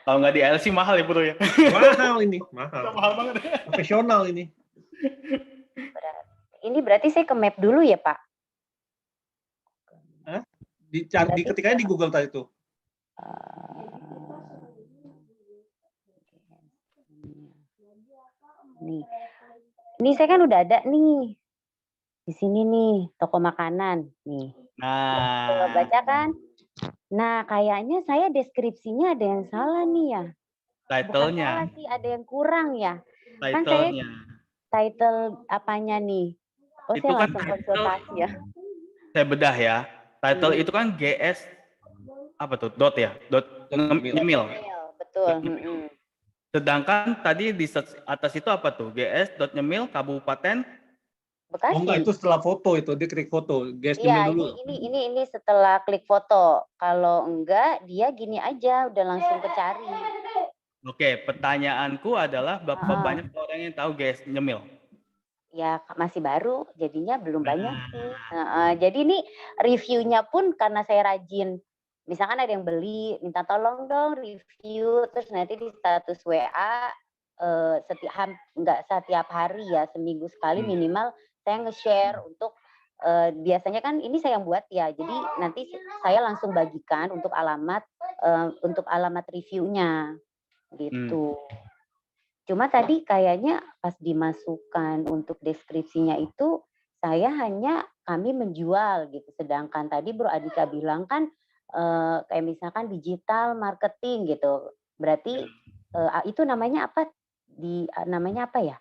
Kalau nggak di LC mahal ya Bro ya? Mahal ini, mahal. Mahal banget. Profesional ini. Ini berarti saya ke map dulu ya Pak? Hah? Ketikanya di Google tadi tuh. Ini saya kan udah ada nih. Di sini nih, toko makanan nih. Nah. Coba baca kan? Nah, kayaknya saya deskripsinya ada yang salah nih ya. Title-nya. Bukan salah sih, ada yang kurang ya. Title-nya. Kan saya title apanya nih? Oh, itu saya kan langsung konsultasi ya. Saya bedah ya. Title itu kan GS apa tuh? Dot ya? Nyemil. Betul. Sedangkan tadi di atas itu apa tuh? GS.nyemil Kabupaten Bekasi. Oh enggak, itu setelah foto itu, dia klik foto. GS Iya, Nyemil dulu. ini setelah klik foto. Kalau enggak, dia gini aja, udah langsung kecari. Oke, pertanyaanku adalah berapa banyak orang yang tahu GS Nyemil? Ya masih baru, jadinya belum banyak sih. Jadi ini reviewnya pun karena saya rajin. Misalkan ada yang beli, minta tolong dong review, terus nanti di status WA setiap hari ya, seminggu sekali minimal saya nge-share untuk biasanya kan ini saya yang buat ya. Jadi nanti saya langsung bagikan untuk alamat reviewnya gitu. Cuma tadi kayaknya pas dimasukkan untuk deskripsinya itu kami menjual gitu. Sedangkan tadi Bro Andika bilang kan kayak misalkan digital marketing gitu. Berarti itu namanya apa? Namanya apa ya?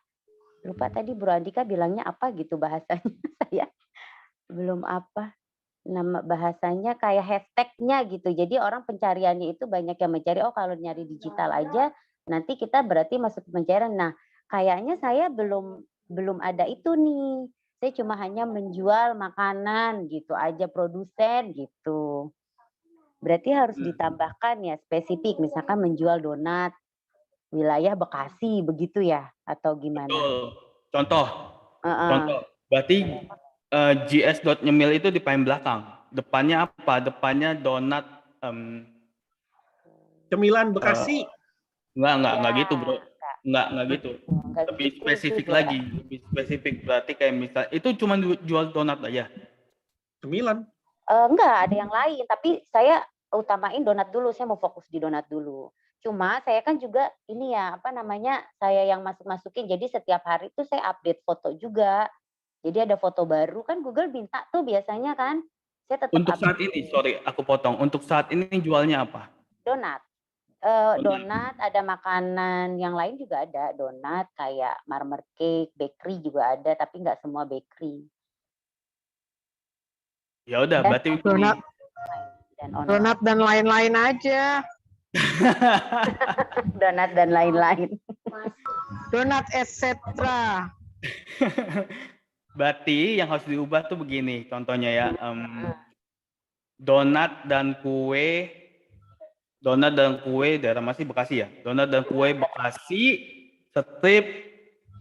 Lupa tadi Bro Andika bilangnya apa gitu bahasanya. Saya belum apa. Nama bahasanya kayak hashtagnya gitu. Jadi orang pencariannya itu banyak yang mencari, oh kalau nyari digital aja nanti kita berarti masuk ke pencarian. Nah, kayaknya saya belum ada itu nih. Saya cuma hanya menjual makanan gitu aja, produsen gitu. Berarti harus ditambahkan ya spesifik, misalkan menjual donat wilayah Bekasi begitu ya atau gimana? Betul. Contoh. Berarti GS.nyemil itu di paling belakang. Depannya apa? Depannya donat Cemilan Bekasi. Enggak gitu, Bro. Enggak gitu. Lebih spesifik lagi, lebih spesifik. Berarti kayak misal itu cuma jual donat aja. Cemilan. Enggak, ada yang lain, tapi saya utamain donat dulu, saya mau fokus di donat dulu. Cuma saya kan juga ini ya, apa namanya, saya yang masuk-masukin, jadi setiap hari tuh saya update foto juga. Jadi ada foto baru, kan Google minta tuh biasanya kan, saya tetap Untuk saat update. ini, sorry aku potong. Untuk saat ini jualnya apa? Donat. Donat, ada makanan yang lain juga ada, donat kayak marmer cake, bakery juga ada, tapi nggak semua bakery. Ya udah, Dan berarti Donat, dan online. donat dan lain-lain aja. Donat dan lain-lain. Donat etc. Berarti yang harus diubah tuh begini, contohnya ya, donat dan kue daerah masih Bekasi ya. Donat dan kue Bekasi strip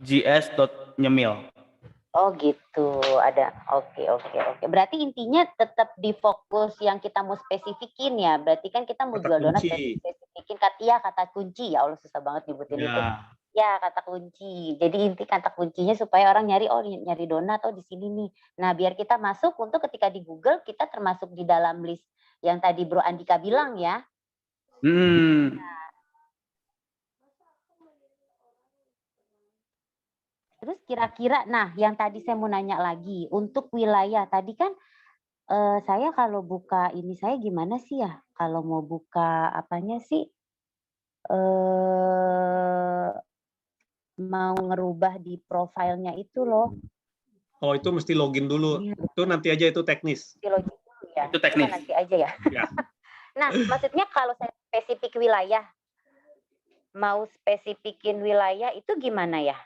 gs.nyemil. Oh gitu, ada. Oke. Berarti intinya tetap di fokus yang kita mau spesifikin ya. Berarti kan kita mau Kata jual donat kunci. spesifikin kata kunci. Ya Allah susah banget nyebutin itu. Ya. Ya, kata kunci. Jadi inti kata kuncinya supaya orang nyari, oh nyari donat, oh di sini nih. Nah, biar kita masuk untuk ketika di Google kita termasuk di dalam list yang tadi Bro Andika bilang ya. Terus kira-kira, nah yang tadi saya mau nanya lagi, untuk wilayah, tadi kan saya kalau buka ini saya gimana sih ya? Kalau mau buka apanya sih? Mau ngerubah di profilnya itu loh. Oh, itu mesti login dulu. Iya. Itu nanti aja, itu teknis. Mesti login dulu ya. Itu teknis. Nanti aja ya. Ya. Nah, maksudnya kalau saya spesifik wilayah, mau spesifikin wilayah itu gimana ya?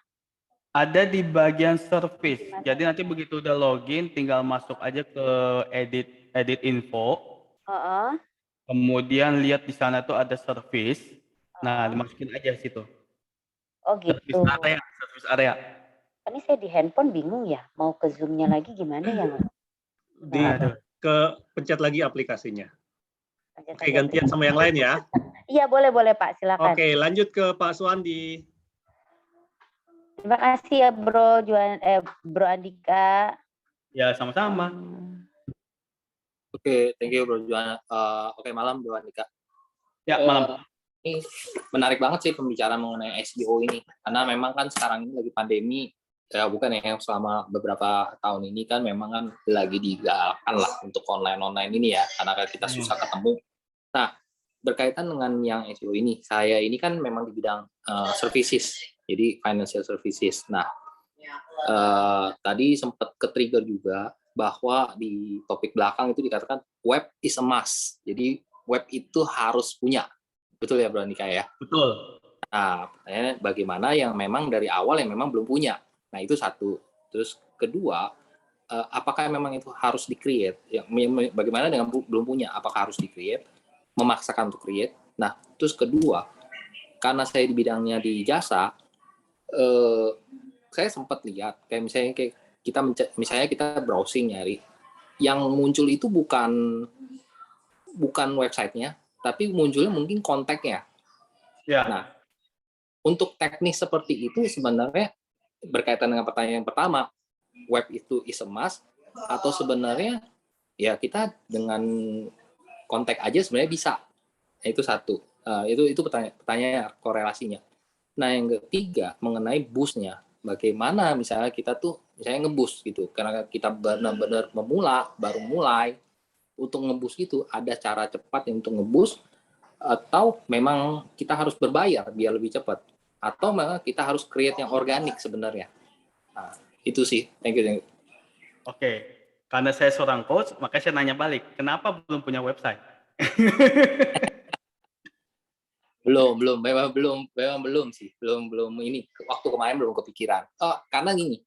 Ada di bagian service. Jadi nanti begitu udah login, tinggal masuk aja ke edit info. Kemudian lihat di sana tuh ada service. Nah, dimasukin aja situ. Oh gitu. Service area. Ini saya di handphone bingung ya, mau ke Zoom-nya lagi gimana ya? Ke pencet lagi aplikasinya. Oke, gantian sama yang lain ya. Iya, boleh Pak, silakan. Oke, lanjut ke Pak Suwandi. Terima kasih ya Bro Andika. Ya, sama-sama. Oke, thank you Bro Juan. Oke, malam Bro Andika. Ya, malam. Ini menarik banget sih pembicaraan mengenai SEO ini, karena memang kan sekarang ini lagi pandemi, ya bukan ya, selama beberapa tahun ini kan memang kan lagi digalakkan lah untuk online ini ya, karena kita susah ketemu. Nah, berkaitan dengan yang SEO ini, saya ini kan memang di bidang services, jadi financial services. Nah, tadi sempat ke-trigger juga bahwa di topik belakang itu dikatakan web is a must, jadi web itu harus punya. Betul ya Bro Andika ya? Betul. Nah, pertanyaannya bagaimana yang memang dari awal yang memang belum punya? Nah, itu satu. Terus kedua, apakah memang itu harus di-create? Bagaimana dengan belum punya? Apakah harus di-create? Memaksakan untuk create? Nah, terus kedua, karena saya di bidangnya di jasa, saya sempat lihat, kayak misalnya kita browsing nyari, yang muncul itu bukan websitenya, tapi munculnya mungkin kontaknya. Ya. Nah, untuk teknis seperti itu sebenarnya berkaitan dengan pertanyaan yang pertama, web itu is a must, atau sebenarnya ya kita dengan kontak aja sebenarnya bisa. Nah, itu satu. Itu pertanyaan korelasinya. Nah, yang ketiga mengenai boost-nya. Bagaimana misalnya kita tuh misalnya nge-boost gitu, karena kita benar-benar baru mulai, untuk nge-boost itu ada cara cepat untuk nge-boost, atau memang kita harus berbayar biar lebih cepat, atau memang kita harus create yang organik sebenarnya. Nah, itu sih. Thank you. Oke. Karena saya seorang coach, makanya saya nanya balik, kenapa belum punya website? Memang belum sih. Belum ini. Waktu kemarin belum kepikiran. Karena gini,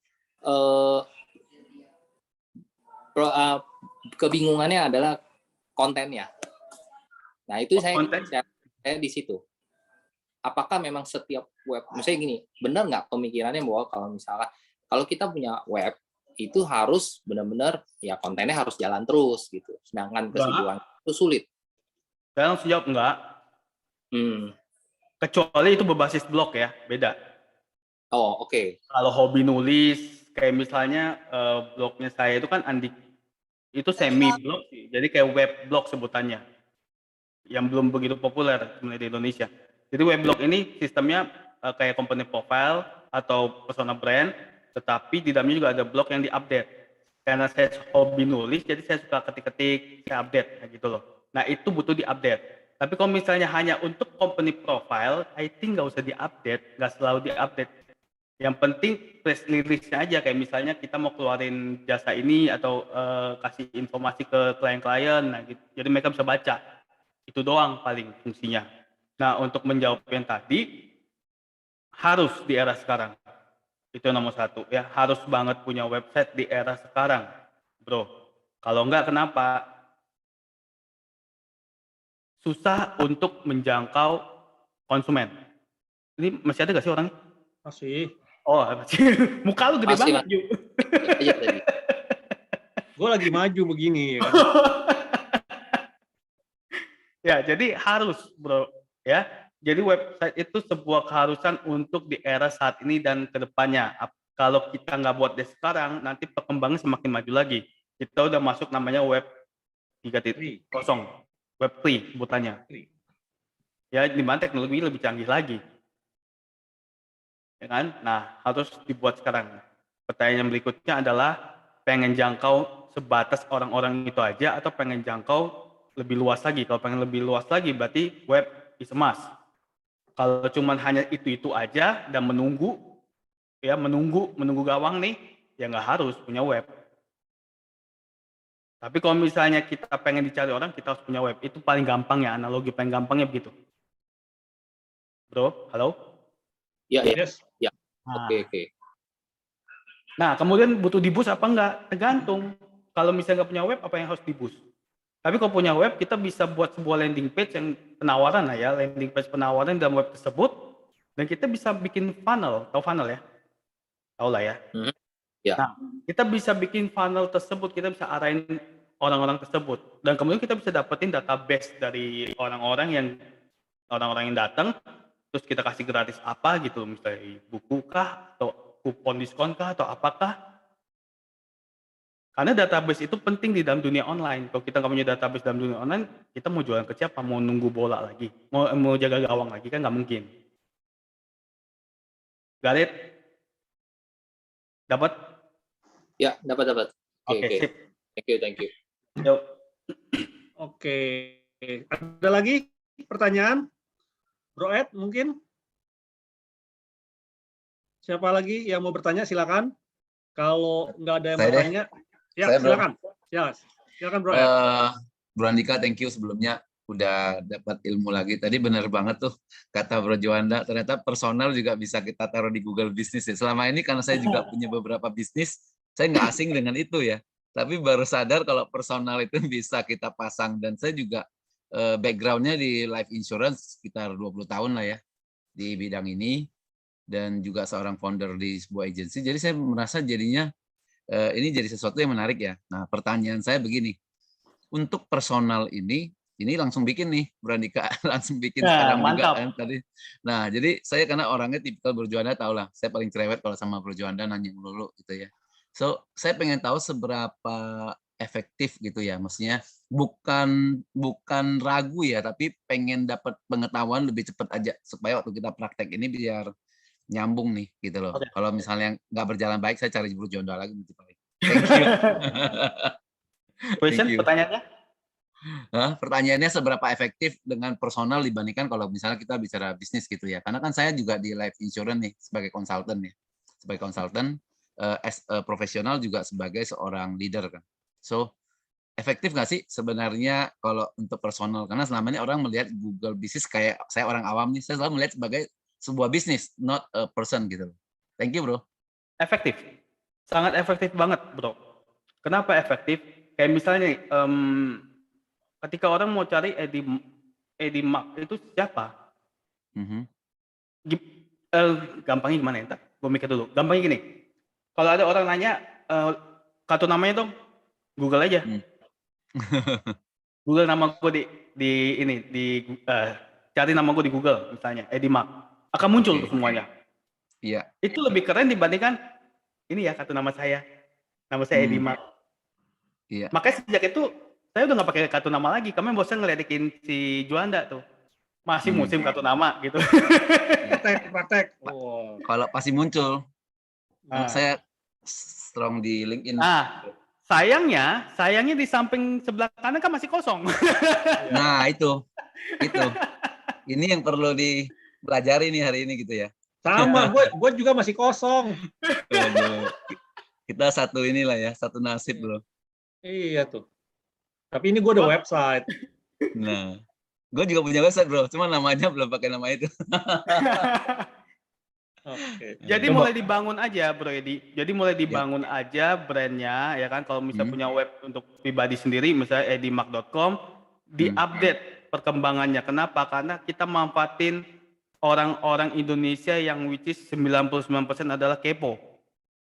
kebingungannya adalah kontennya. Nah, itu saya di situ. Apakah memang setiap web, misalnya gini, benar nggak pemikirannya bahwa kalau kita punya web, itu harus benar-benar ya kontennya harus jalan terus gitu. Sedangkan kesimpulan itu sulit. Saya langsung jawab enggak. Kecuali itu berbasis blog ya, beda. Oh, oke. Kalau hobi nulis, kayak misalnya blognya saya itu kan itu semi blog sih, jadi kayak web blog sebutannya, yang belum begitu populer sebenarnya di Indonesia. Jadi weblog ini sistemnya kayak company profile atau persona brand, tetapi di dalamnya juga ada blog yang diupdate. Karena saya hobi nulis, jadi saya suka ketik-ketik, saya update kayak gitu loh. Nah itu butuh diupdate. Tapi kalau misalnya hanya untuk company profile, I think nggak usah diupdate, nggak selalu diupdate. Yang penting press release-nya aja, kayak misalnya kita mau keluarin jasa ini atau kasih informasi ke klien-klien, nah gitu. Jadi mereka bisa baca. Itu doang paling fungsinya. Nah, untuk menjawab yang tadi, harus di era sekarang. Itu nomor satu ya, harus banget punya website di era sekarang, bro. Kalau enggak, kenapa? Susah untuk menjangkau konsumen. Ini masih ada gak sih orangnya? Masih. Oh, masih. Muka lu gede Masih, banget, Ju. Aja tadi. Gue lagi maju begini ya kan. Ya, jadi harus, bro. Ya, jadi website itu sebuah keharusan untuk di era saat ini dan kedepannya. Kalau kita nggak buat dari sekarang, nanti perkembangan semakin maju lagi. Kita udah masuk namanya web 3.0, web 3 sebutannya. Ya, di mana teknologi lebih canggih lagi. Ya kan? Nah, harus dibuat sekarang. Pertanyaan berikutnya adalah, pengen jangkau sebatas orang-orang itu aja atau pengen jangkau lebih luas lagi? Kalau pengen lebih luas lagi, berarti web is a must. Kalau cuman hanya itu aja dan menunggu gawang nih, ya nggak harus punya web. Tapi kalau misalnya kita pengen dicari orang, kita harus punya web. Itu paling gampang ya, analogi paling gampangnya begitu. Bro, halo? Ya, ya. Yes. Ya. Nah, Oke. nah, kemudian butuh di-boost apa enggak? Tergantung. Kalau misalnya nggak punya web, apa yang harus di-boost? Tapi kalau punya web, kita bisa buat sebuah landing page yang penawaran lah ya, landing page penawaran dalam web tersebut, dan kita bisa bikin funnel, tahu funnel ya? Tahu lah ya. Ya. Nah, kita bisa bikin funnel tersebut, kita bisa arahin orang-orang tersebut, dan kemudian kita bisa dapetin database dari orang-orang yang datang, terus kita kasih gratis apa gitu, misalnya buku kah, atau kupon diskon kah, atau apakah. Karena database itu penting di dalam dunia online. Kalau kita nggak punya database dalam dunia online, kita mau jualan ke siapa? Mau nunggu bola lagi? Mau jaga gawang lagi? Kan nggak mungkin. Got it? Dapat? Ya, dapat. Oke, Oke. sip. Thank you. Yuk. Oke. Ada lagi pertanyaan? Bro Ed mungkin? Siapa lagi yang mau bertanya silakan. Kalau nggak ada yang Saya deh. bertanya, ya Saya, Bro. silakan. Ya, silakan Bro Ed. Bro Andika, thank you sebelumnya udah dapat ilmu lagi. Tadi benar banget tuh kata Bro Juanda, ternyata personal juga bisa kita taruh di Google Business ya. Selama ini karena saya juga punya beberapa bisnis, saya nggak asing dengan itu ya. Tapi baru sadar kalau personal itu bisa kita pasang. Dan saya juga background-nya di life insurance sekitar 20 tahun lah ya di bidang ini. Dan juga seorang founder di sebuah agensi. Jadi saya merasa jadinya ini jadi sesuatu yang menarik ya. Nah, pertanyaan saya begini. Untuk personal ini langsung bikin nih, Bro Andika, langsung bikin sekarang mantap. juga kan tadi. Nah, jadi saya karena orangnya tipikal Bro Juanda, tahu lah, saya paling cerewet kalau sama Bro Juanda nanya melulu gitu ya. So, saya pengen tahu seberapa efektif gitu ya, maksudnya bukan ragu ya, tapi pengen dapat pengetahuan lebih cepat aja supaya waktu kita praktek ini biar nyambung nih gitu loh. Oke. Kalau misalnya nggak berjalan baik, saya cari Bro Juanda lagi nanti paling. Thank you. Question, Thank you. pertanyaannya? Pertanyaannya seberapa efektif dengan personal dibandingkan kalau misalnya kita bicara bisnis gitu ya. Karena kan saya juga di life insurance nih sebagai konsultan ya. Sebagai konsultan, as a profesional juga sebagai seorang leader kan. So, efektif nggak sih sebenarnya kalau untuk personal? Karena selama ini orang melihat Google Business kayak saya orang awam nih, saya selalu melihat sebagai sebuah bisnis, not a person gitu. Thank you, Bro. Efektif. Sangat efektif banget, Bro. Kenapa efektif? Kayak misalnya nih, ketika orang mau cari Eddie Mark itu siapa? Gampangnya gimana ya? Ntar gue mikir dulu. Gampangnya gini. Kalau ada orang nanya, kartu namanya dong, Google aja. Google nama gue cari nama gue di Google misalnya, Eddie Mark. Akan muncul tuh semuanya. Iya. Itu lebih keren dibandingkan ini ya kartu nama saya. Nama saya Eddie Mark. Iya. Makanya sejak itu saya udah nggak pakai kartu nama lagi. Kami bosan ngeledekin si Juanda tuh. Masih musim kartu nama gitu. Praktek. Oh. Kalau pasti muncul. Nah. Saya strong di LinkedIn. Nah, sayangnya di samping sebelah kanan kan masih kosong. Nah, itu. Ini yang perlu dipelajari nih hari ini gitu ya. Sama, gue juga masih kosong. Aduh. Kita satu inilah ya, satu nasib bro. Iya tuh. Tapi ini gue ada website. Nah, gue juga punya website bro, cuma namanya belum pakai nama itu. Oke. Jadi mulai dibangun aja Bro Edi. Jadi mulai dibangun aja brandnya ya kan. Kalau misalnya punya web untuk pribadi sendiri, misalnya edimark.com, diupdate perkembangannya. Kenapa? Karena kita manfaatin orang-orang Indonesia yang which is 99% adalah kepo.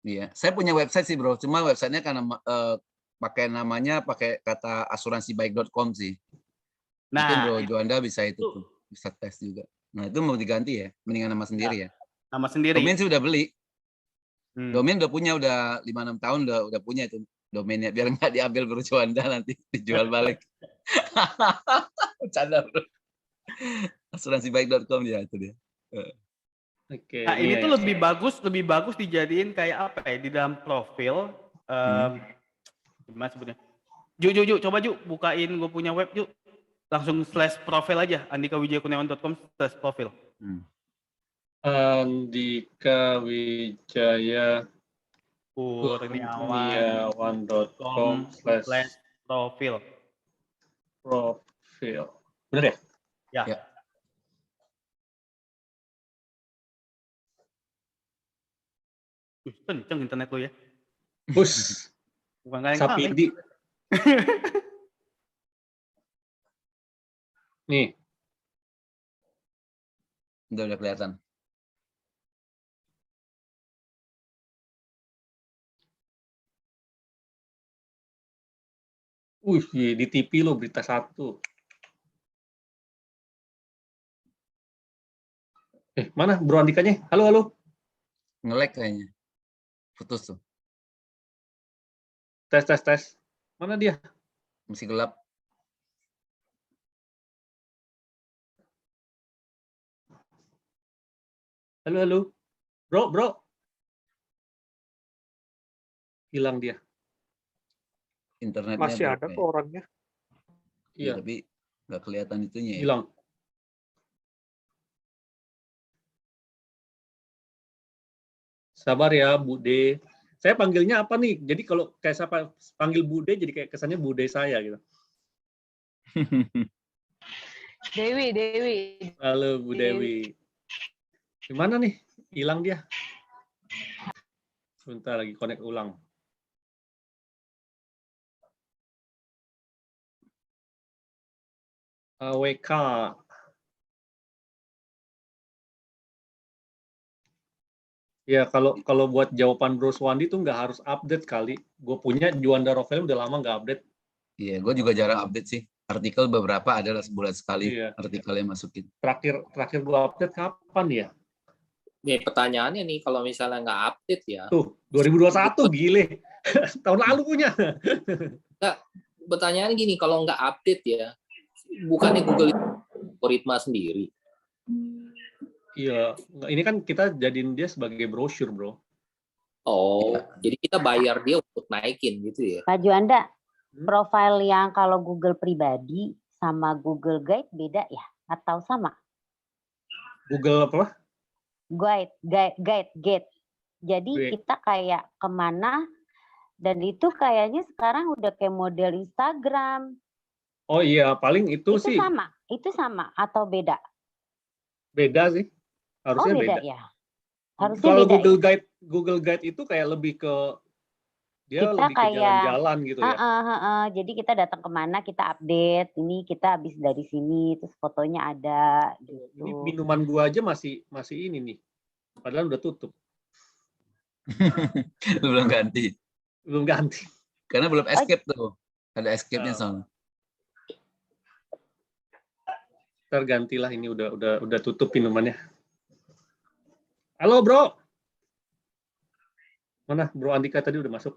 Iya, saya punya website sih bro, cuma websitenya karena pakai namanya pakai kata asuransibaik.com sih. Mungkin Nah, bro Juanda bisa itu tuh, bisa tes juga. Nah itu mau diganti ya, mendingan nama sendiri ya. Nama sendiri. Domain sih udah beli. Domain udah punya, udah 5-6 tahun udah punya itu domainnya, biar nggak diambil bro Juanda nanti dijual balik. Bercanda bro. Asuransibaik.com ya itu dia. Oke. Nah ini tuh lebih bagus dijadiin kayak apa ya di dalam profil. Gimana sebutnya? Juk, coba Juk bukain gue punya web Juk. Langsung /profil aja, andikawijayakurniawan.com/profil. Andika Wijaya Kurniawan.com/profil. Bener ya? Ya. Kenceng internet lo ya. Bus. Bukan kaleng. Sapidi. Nih. Udah kelihatan. Di TV lo berita 1. Mana Bro Andikanya? Halo. Nge-lag kayaknya. Putus tuh. Tes. Mana dia? Masih gelap. Halo. Bro. Hilang dia. Internetnya masih ada kok orangnya. Iya, tapi nggak kelihatan itunya ya. Hilang. Sabar ya, Bude. Saya panggilnya apa nih? Jadi kalau kayak siapa panggil Bude, jadi kayak kesannya Bude saya gitu. Dewi. Halo Bu Dewi. Gimana nih? Hilang dia. Sebentar lagi connect ulang. AWK. Ya kalau buat jawaban Bro Swandi tuh nggak harus update kali. Gue punya Juanda Rovel udah lama nggak update. Iya, gue juga jarang update sih. Artikel beberapa adalah sebulan sekali artikel yang masukin. Terakhir gue update kapan ya? Nih pertanyaannya nih, kalau misalnya nggak update ya. Tuh, 2021 gile. Tahun lalu punya. Nggak, pertanyaan gini, kalau nggak update ya, bukannya Google algoritma sendiri? Iya, ini kan kita jadiin dia sebagai brosur, Bro. Oh, jadi kita bayar dia untuk naikin gitu ya? Pak Juanda, profil yang kalau Google pribadi sama Google Guide beda ya? Atau sama? Google apa? Guide. Jadi kita kayak kemana, dan itu kayaknya sekarang udah kayak model Instagram. Oh iya, paling itu sih. Itu sama atau beda? Beda sih. Harusnya beda. Ya. Harusnya kalau beda. Google Guide itu kayak lebih ke dia kita lebih ke jalan-jalan gitu ya. Jadi kita datang kemana, kita update. Ini kita habis dari sini, terus fotonya ada. Gitu. Ini minuman gua aja masih ini nih. Padahal udah tutup. Belum ganti. Karena belum escape tuh. Ada escape-nya soalnya. Tergantilah ini udah tutup minumannya. Halo Bro. Mana Bro Andika tadi udah masuk?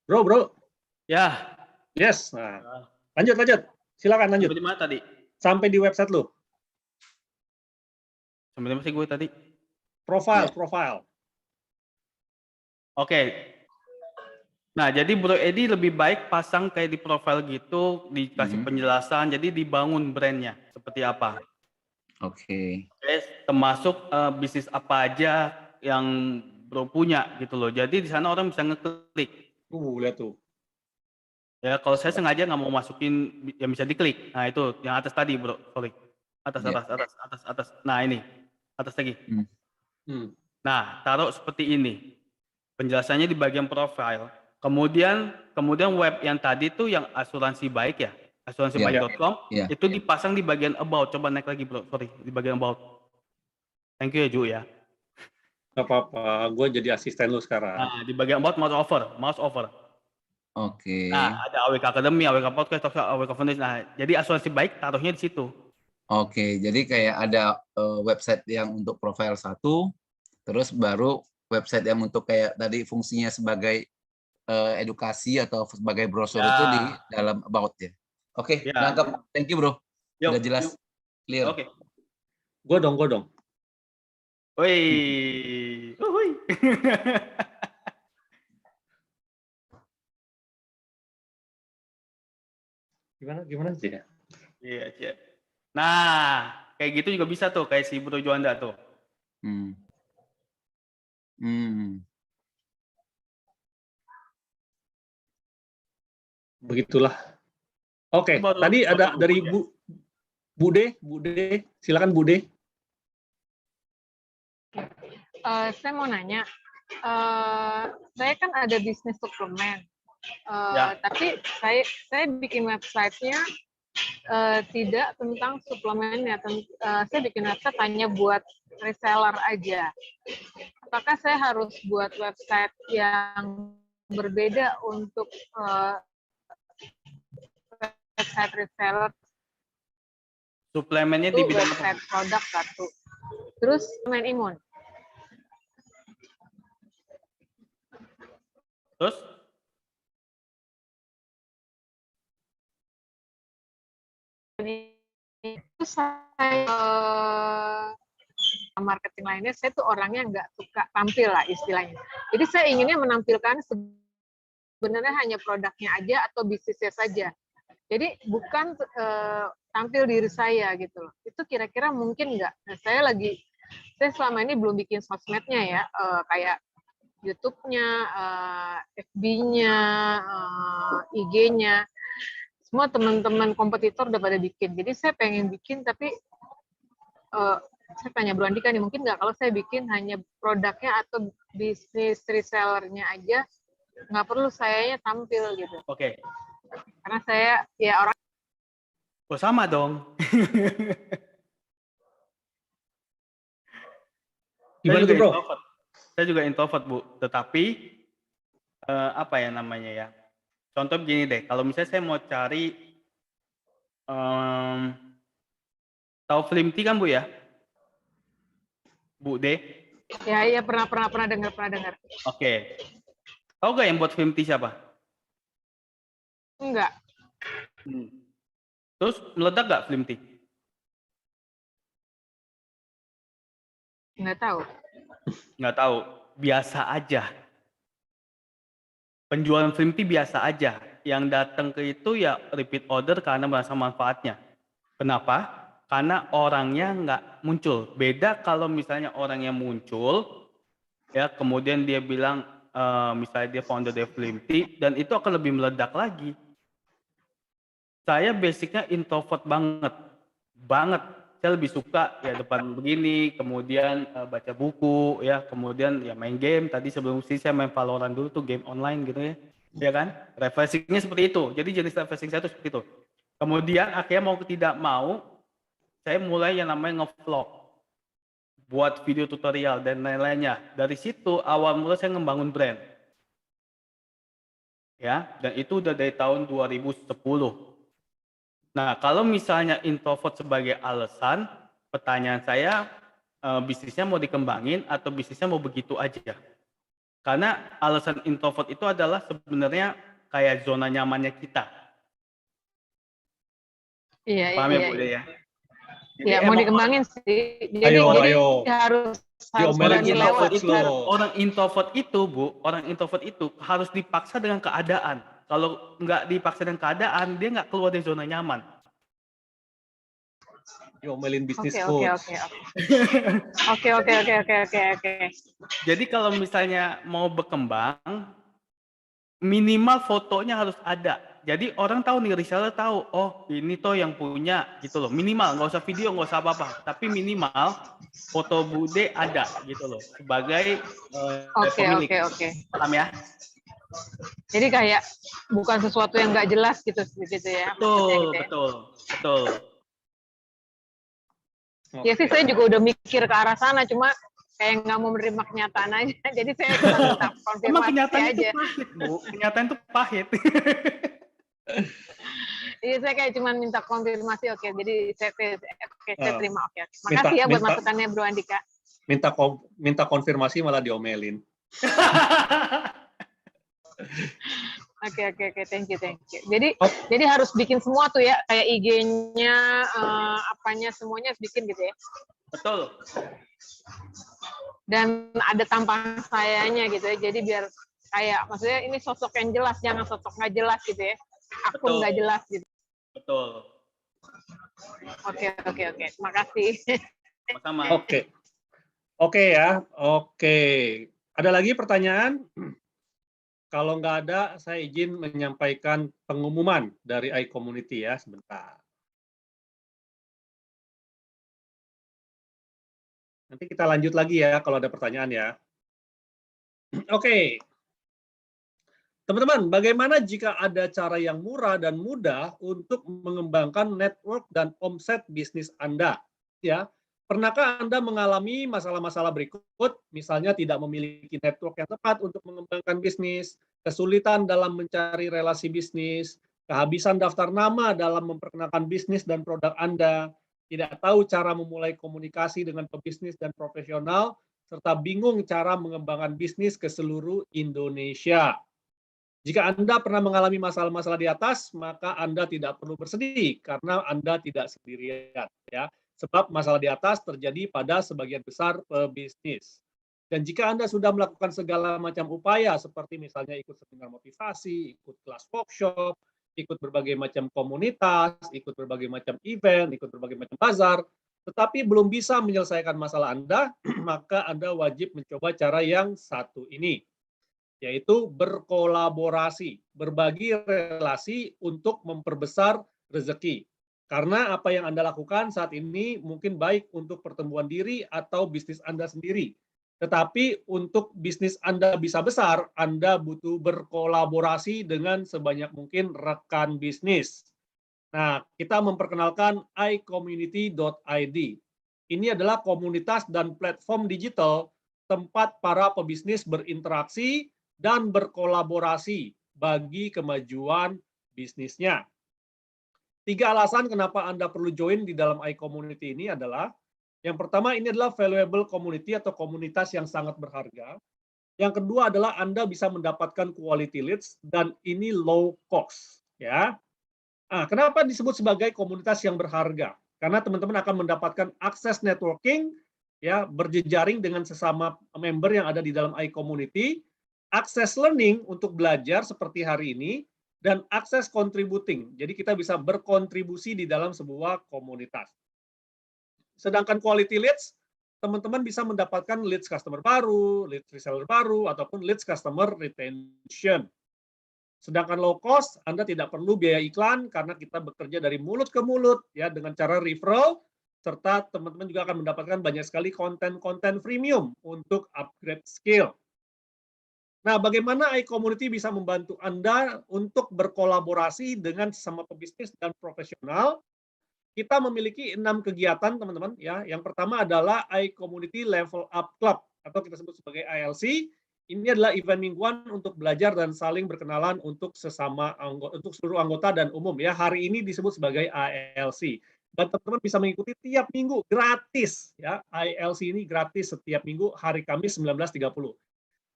Bro. Ya. Yes. Nah, lanjut. Silakan lanjut. Sampai di mana tadi? Sampai di website lu. Sampai di mana sih gue tadi? Profile, Ya. profile. Oke. Nah, jadi Bro Edi lebih baik pasang kayak di profile gitu, dikasih penjelasan, jadi dibangun brandnya seperti apa. Oke. Oke, termasuk bisnis apa aja yang Bro punya gitu loh. Jadi di sana orang bisa ngeklik. Lihat tuh. Ya, kalau saya sengaja nggak mau masukin yang bisa diklik. Nah, itu yang atas tadi, Bro. Sorry. Atas, Ya. atas. Nah, ini. Atas lagi. Hmm. Nah, taruh seperti ini. Penjelasannya di bagian profile. Kemudian web yang tadi tuh yang asuransi baik ya. Asuransibaik.com Ya. itu dipasang di bagian about. Coba naik lagi, Bro. Sorry, di bagian about. Thank you ya, Ju ya. Gak apa-apa, gue jadi asisten lu sekarang. Nah, di bagian about mouse over. Oke. Nah, ada AWK Academy, AWK Podcast, AWK Foundation. Nah, jadi asuransi baik taruhnya di situ. Oke, jadi kayak ada website yang untuk profile satu, terus baru website yang untuk kayak tadi fungsinya sebagai edukasi atau sebagai brosur Ya. itu di dalam about ya. Oke, Ya. nangkep. Thank you bro. Yuk, Sudah jelas, clear. Oke. Gue dong. Wih. Uhuy. Gimana sih ya? Iya. Nah, kayak gitu juga bisa tuh, kayak si Bro Juanda tuh. Begitulah. Oke, tadi ada dari Bude, silakan Bude. Saya mau nanya, saya kan ada bisnis suplemen, tapi saya bikin website-nya tidak tentang suplemennya. Saya bikin website hanya buat reseller aja. Apakah saya harus buat website yang berbeda untuk website reseller? Suplemennya di bidang website produk satu. Terus suplemen imun. Terus? Itu saya marketing lainnya, saya tuh orangnya nggak suka tampil lah istilahnya. Jadi saya inginnya menampilkan sebenarnya hanya produknya aja atau bisnisnya saja. Jadi bukan tampil diri saya gitu loh. Itu kira-kira mungkin nggak? Nah, saya selama ini belum bikin sosmednya ya, kayak YouTube-nya, FB-nya, IG-nya. Semua teman-teman kompetitor udah pada bikin. Jadi saya pengen bikin, tapi saya tanya Bro Andika nih, mungkin nggak kalau saya bikin hanya produknya atau bisnis resellernya aja, nggak perlu sayanya tampil gitu. Oke. Karena saya ya orang. Oh, sama dong. Gimana tuh, Bro? Saya juga introvert, Bu. Tetapi apa ya namanya ya? Contoh begini deh, kalau misalnya saya mau cari tahu Flimty kan, Bu ya? Bu D? Ya pernah dengar. Oke. Tahu nggak yang buat Flimty siapa? Enggak. Terus meledak nggak Flimty? Nggak tahu. Nggak tahu. Biasa aja. Penjualan Flimty biasa aja. Yang datang ke itu ya repeat order karena merasa manfaatnya. Kenapa? Karena orangnya nggak muncul. Beda kalau misalnya orang yang muncul, ya kemudian dia bilang, misalnya dia founder dari Flimty, dan itu akan lebih meledak lagi. Saya basicnya introvert banget. Saya lebih suka ya depan begini, kemudian baca buku, ya kemudian ya main game. Tadi sebelum sih saya main Valorant dulu tuh, game online gitu ya kan? Refreshingnya seperti itu. Jadi jenis refreshing saya tuh seperti itu. Kemudian akhirnya mau tidak mau, saya mulai yang namanya nge-vlog, buat video tutorial dan lain-lainnya. Dari situ awal mula saya ngembangun brand. Ya, dan itu udah dari tahun 2010. Nah, kalau misalnya introvert sebagai alasan, pertanyaan saya, bisnisnya mau dikembangin atau bisnisnya mau begitu aja? Karena alasan introvert itu adalah sebenarnya kayak zona nyamannya kita. Iya, Paham ya iya, Bu iya. ya? Jadi Ya, mau emang dikembangin sih. Jadi Ayo. harus Diomelin berani sama lewat. coach lo. orang introvert itu harus dipaksa dengan keadaan. Kalau nggak dipaksa dengan keadaan, dia nggak keluar dari zona nyaman. Diomelin bisnis Oke. coach. Oke. Jadi kalau misalnya mau berkembang, minimal fotonya harus ada. Jadi orang tahu nih, reseller tahu, oh ini toh yang punya gitu loh. Minimal, nggak usah video, nggak usah apa-apa. Tapi minimal foto Bude ada gitu loh. Sebagai pemilik. Oke. Paham ya? Jadi kayak bukan sesuatu yang nggak jelas gitu ya. Betul. Ya sih, saya juga udah mikir ke arah sana, cuma kayak nggak mau menerima kenyataan aja. Jadi saya cuma minta konfirmasi Emang kenyataan aja. itu pahit, Bu. Kenyataan itu pahit. Iya, saya kayak cuma minta konfirmasi. Oke, jadi saya terima. Oke. Makasih ya buat masukannya, Bro Andika. Minta konfirmasi malah diomelin. Oke. Thank you. Jadi harus bikin semua tuh ya, kayak IG-nya, apanya semuanya harus bikin gitu ya. Betul. Dan ada tampang sayanya gitu ya. Jadi biar kayak, maksudnya ini sosok yang jelas, jangan sosok nggak jelas gitu ya. Akun nggak jelas gitu. Betul. Oke. Makasih. Sama-sama. Oke ya. Oke. Ada lagi pertanyaan? Kalau nggak ada, saya izin menyampaikan pengumuman dari iCommunity ya, sebentar. Nanti kita lanjut lagi ya kalau ada pertanyaan ya. Oke. Teman-teman, bagaimana jika ada cara yang murah dan mudah untuk mengembangkan network dan omset bisnis Anda? Ya, pernahkah Anda mengalami masalah-masalah berikut? Misalnya tidak memiliki network yang tepat untuk mengembangkan bisnis, kesulitan dalam mencari relasi bisnis, kehabisan daftar nama dalam memperkenalkan bisnis dan produk Anda, tidak tahu cara memulai komunikasi dengan pebisnis dan profesional, serta bingung cara mengembangkan bisnis ke seluruh Indonesia. Jika Anda pernah mengalami masalah-masalah di atas, maka Anda tidak perlu bersedih karena Anda tidak sendirian, ya. Sebab masalah di atas terjadi pada sebagian besar pebisnis. Dan jika Anda sudah melakukan segala macam upaya seperti misalnya ikut seminar motivasi, ikut kelas workshop, ikut berbagai macam komunitas, ikut berbagai macam event, ikut berbagai macam bazar, tetapi belum bisa menyelesaikan masalah Anda, maka Anda wajib mencoba cara yang satu ini, yaitu berkolaborasi, berbagi relasi untuk memperbesar rezeki. Karena apa yang Anda lakukan saat ini mungkin baik untuk pertumbuhan diri atau bisnis Anda sendiri. Tetapi untuk bisnis Anda bisa besar, Anda butuh berkolaborasi dengan sebanyak mungkin rekan bisnis. Nah, kita memperkenalkan iCommunity.id. Ini adalah komunitas dan platform digital tempat para pebisnis berinteraksi dan berkolaborasi bagi kemajuan bisnisnya. 3 alasan kenapa Anda perlu join di dalam iCommunity ini adalah, yang pertama ini adalah valuable community atau komunitas yang sangat berharga. Yang kedua adalah Anda bisa mendapatkan quality leads dan ini low cost, ya. Nah, kenapa disebut sebagai komunitas yang berharga? Karena teman-teman akan mendapatkan akses networking, ya, berjejaring dengan sesama member yang ada di dalam iCommunity, akses learning untuk belajar seperti hari ini, dan akses contributing. Jadi kita bisa berkontribusi di dalam sebuah komunitas. Sedangkan quality leads, teman-teman bisa mendapatkan leads customer baru, leads reseller baru, ataupun leads customer retention. Sedangkan low cost, Anda tidak perlu biaya iklan karena kita bekerja dari mulut ke mulut ya dengan cara referral, serta teman-teman juga akan mendapatkan banyak sekali konten-konten freemium untuk upgrade skill. Nah, bagaimana iCommunity bisa membantu Anda untuk berkolaborasi dengan sesama pebisnis dan profesional? Kita memiliki 6 kegiatan, teman-teman ya. Yang pertama adalah iCommunity Level Up Club atau kita sebut sebagai ILC. Ini adalah event mingguan untuk belajar dan saling berkenalan untuk seluruh anggota dan umum ya. Hari ini disebut sebagai ILC. Dan teman-teman bisa mengikuti tiap minggu gratis ya. ILC ini gratis setiap minggu hari Kamis 19.30.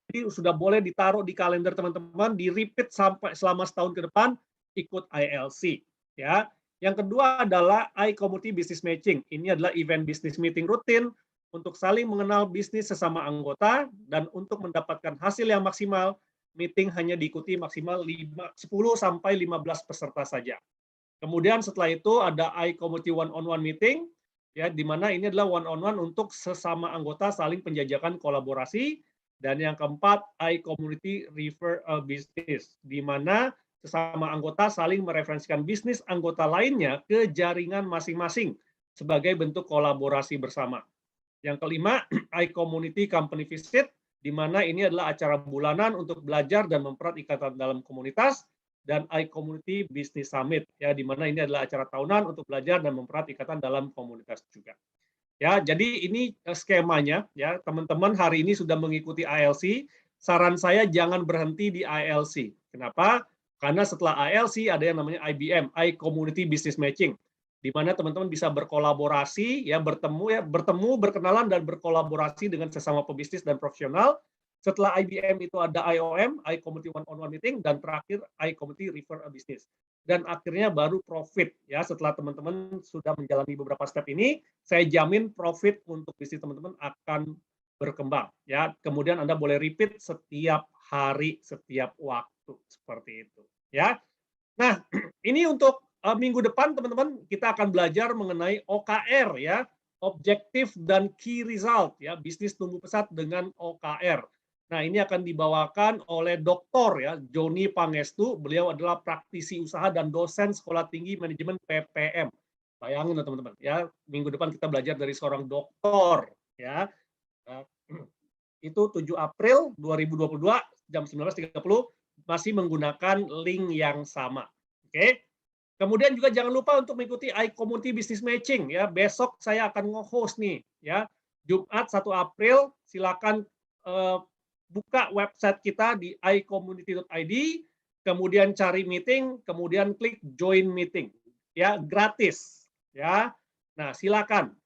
Jadi sudah boleh ditaruh di kalender teman-teman, di repeat sampai selama setahun ke depan ikut ILC ya. Yang kedua adalah iCommunity Business Matching. Ini adalah event business meeting rutin untuk saling mengenal bisnis sesama anggota dan untuk mendapatkan hasil yang maksimal, meeting hanya diikuti maksimal 10 sampai 15 peserta saja. Kemudian setelah itu ada iCommunity one-on-one meeting, ya, di mana ini adalah one-on-one untuk sesama anggota saling penjajakan kolaborasi. Dan yang keempat, iCommunity Refer a Business, di mana sesama anggota saling mereferensikan bisnis anggota lainnya ke jaringan masing-masing sebagai bentuk kolaborasi bersama. Yang kelima, iCommunity Company Visit, di mana ini adalah acara bulanan untuk belajar dan mempererat ikatan dalam komunitas, dan iCommunity Business Summit, ya, di mana ini adalah acara tahunan untuk belajar dan mempererat ikatan dalam komunitas juga. Ya, jadi ini skemanya, ya, teman-teman hari ini sudah mengikuti ILC. Saran saya jangan berhenti di ILC. Kenapa? Karena setelah ILC ada yang namanya IBM, iCommunity Business Matching, di mana teman-teman bisa berkolaborasi, ya, bertemu, berkenalan dan berkolaborasi dengan sesama pebisnis dan profesional. Setelah IBM itu ada IOM, iCommunity One-on-One Meeting, dan terakhir iCommunity Refer a Business. Dan akhirnya baru profit, ya, setelah teman-teman sudah menjalani beberapa step ini, saya jamin profit untuk bisnis teman-teman akan berkembang, ya. Kemudian Anda boleh repeat setiap hari, setiap waktu, seperti itu, ya. Nah, ini untuk minggu depan teman-teman kita akan belajar mengenai OKR, ya, Objective dan Key Result, ya, bisnis tumbuh pesat dengan OKR. Nah, ini akan dibawakan oleh Dr. ya, Joni Pangestu. Beliau adalah praktisi usaha dan dosen Sekolah Tinggi Manajemen PPM. Bayangin teman-teman, ya, minggu depan kita belajar dari seorang doktor, ya. Itu 7 April 2022 jam 19.30 masih menggunakan link yang sama. Oke. Kemudian juga jangan lupa untuk mengikuti iCommunity Business Matching, ya. Besok saya akan nge-host nih, ya. Jumat 1 April, silakan buka website kita di iCommunity.id, kemudian cari meeting, kemudian klik join meeting, ya, gratis, ya. Nah, silakan.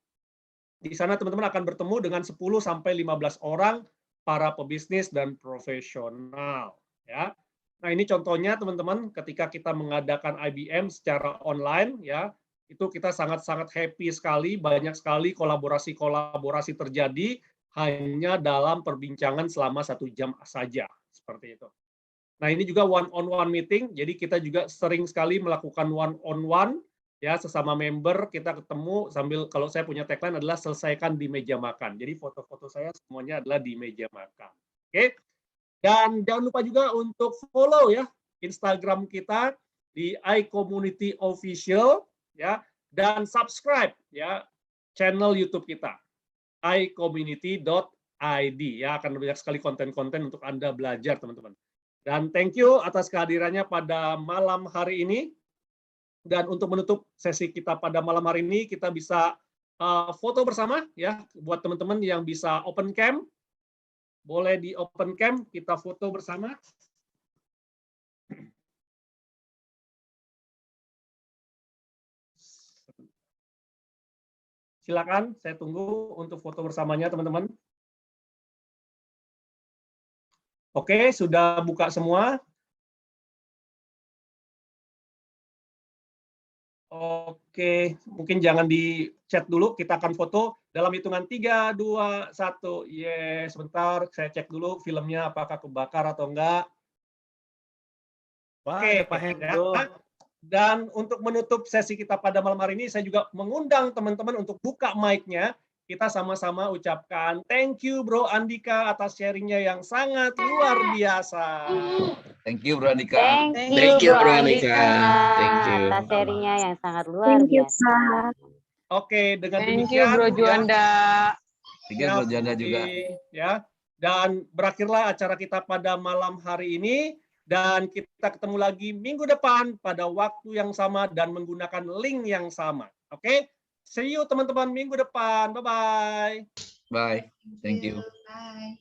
Di sana teman-teman akan bertemu dengan 10 sampai 15 orang para pebisnis dan profesional, ya. Nah, ini contohnya teman-teman ketika kita mengadakan IBM secara online, ya, itu kita sangat-sangat happy sekali, banyak sekali kolaborasi terjadi hanya dalam perbincangan selama 1 jam saja, seperti itu. Nah, ini juga one-on-one meeting, jadi kita juga sering sekali melakukan one-on-one, ya, sesama member kita ketemu sambil, kalau saya punya tagline adalah selesaikan di meja makan. Jadi foto-foto saya semuanya adalah di meja makan. Oke. Dan jangan lupa juga untuk follow, ya, Instagram kita di iCommunity Official, ya, dan subscribe, ya, channel YouTube kita iCommunity.id, ya, akan banyak sekali konten-konten untuk Anda belajar teman-teman. Dan thank you atas kehadirannya pada malam hari ini. Dan untuk menutup sesi kita pada malam hari ini, kita bisa foto bersama, ya, buat teman-teman yang bisa open cam, boleh di open cam, kita foto bersama. Silakan, saya tunggu untuk foto bersamanya teman-teman. Oke, sudah buka semua. Oke, mungkin jangan di chat dulu, kita akan foto dalam hitungan 3, 2, 1. Yes, sebentar, saya cek dulu filmnya apakah kebakar atau enggak. Oke, Pak Hendro. Dan untuk menutup sesi kita pada malam hari ini, saya juga mengundang teman-teman untuk buka mic-nya. Kita sama-sama ucapkan thank you Bro Andika atas sharingnya yang sangat luar biasa. Thank you Bro Andika. Thank you Bro Andika. Thank you atas sharingnya yang sangat luar biasa. Oke, dengan Thank demikian, you Bro Juanda. Thank you Bro Juanda juga. Ya, dan berakhirlah acara kita pada malam hari ini. Dan kita ketemu lagi minggu depan pada waktu yang sama dan menggunakan link yang sama. Oke? See you teman-teman minggu depan. Bye-bye. Bye. Thank you. Bye.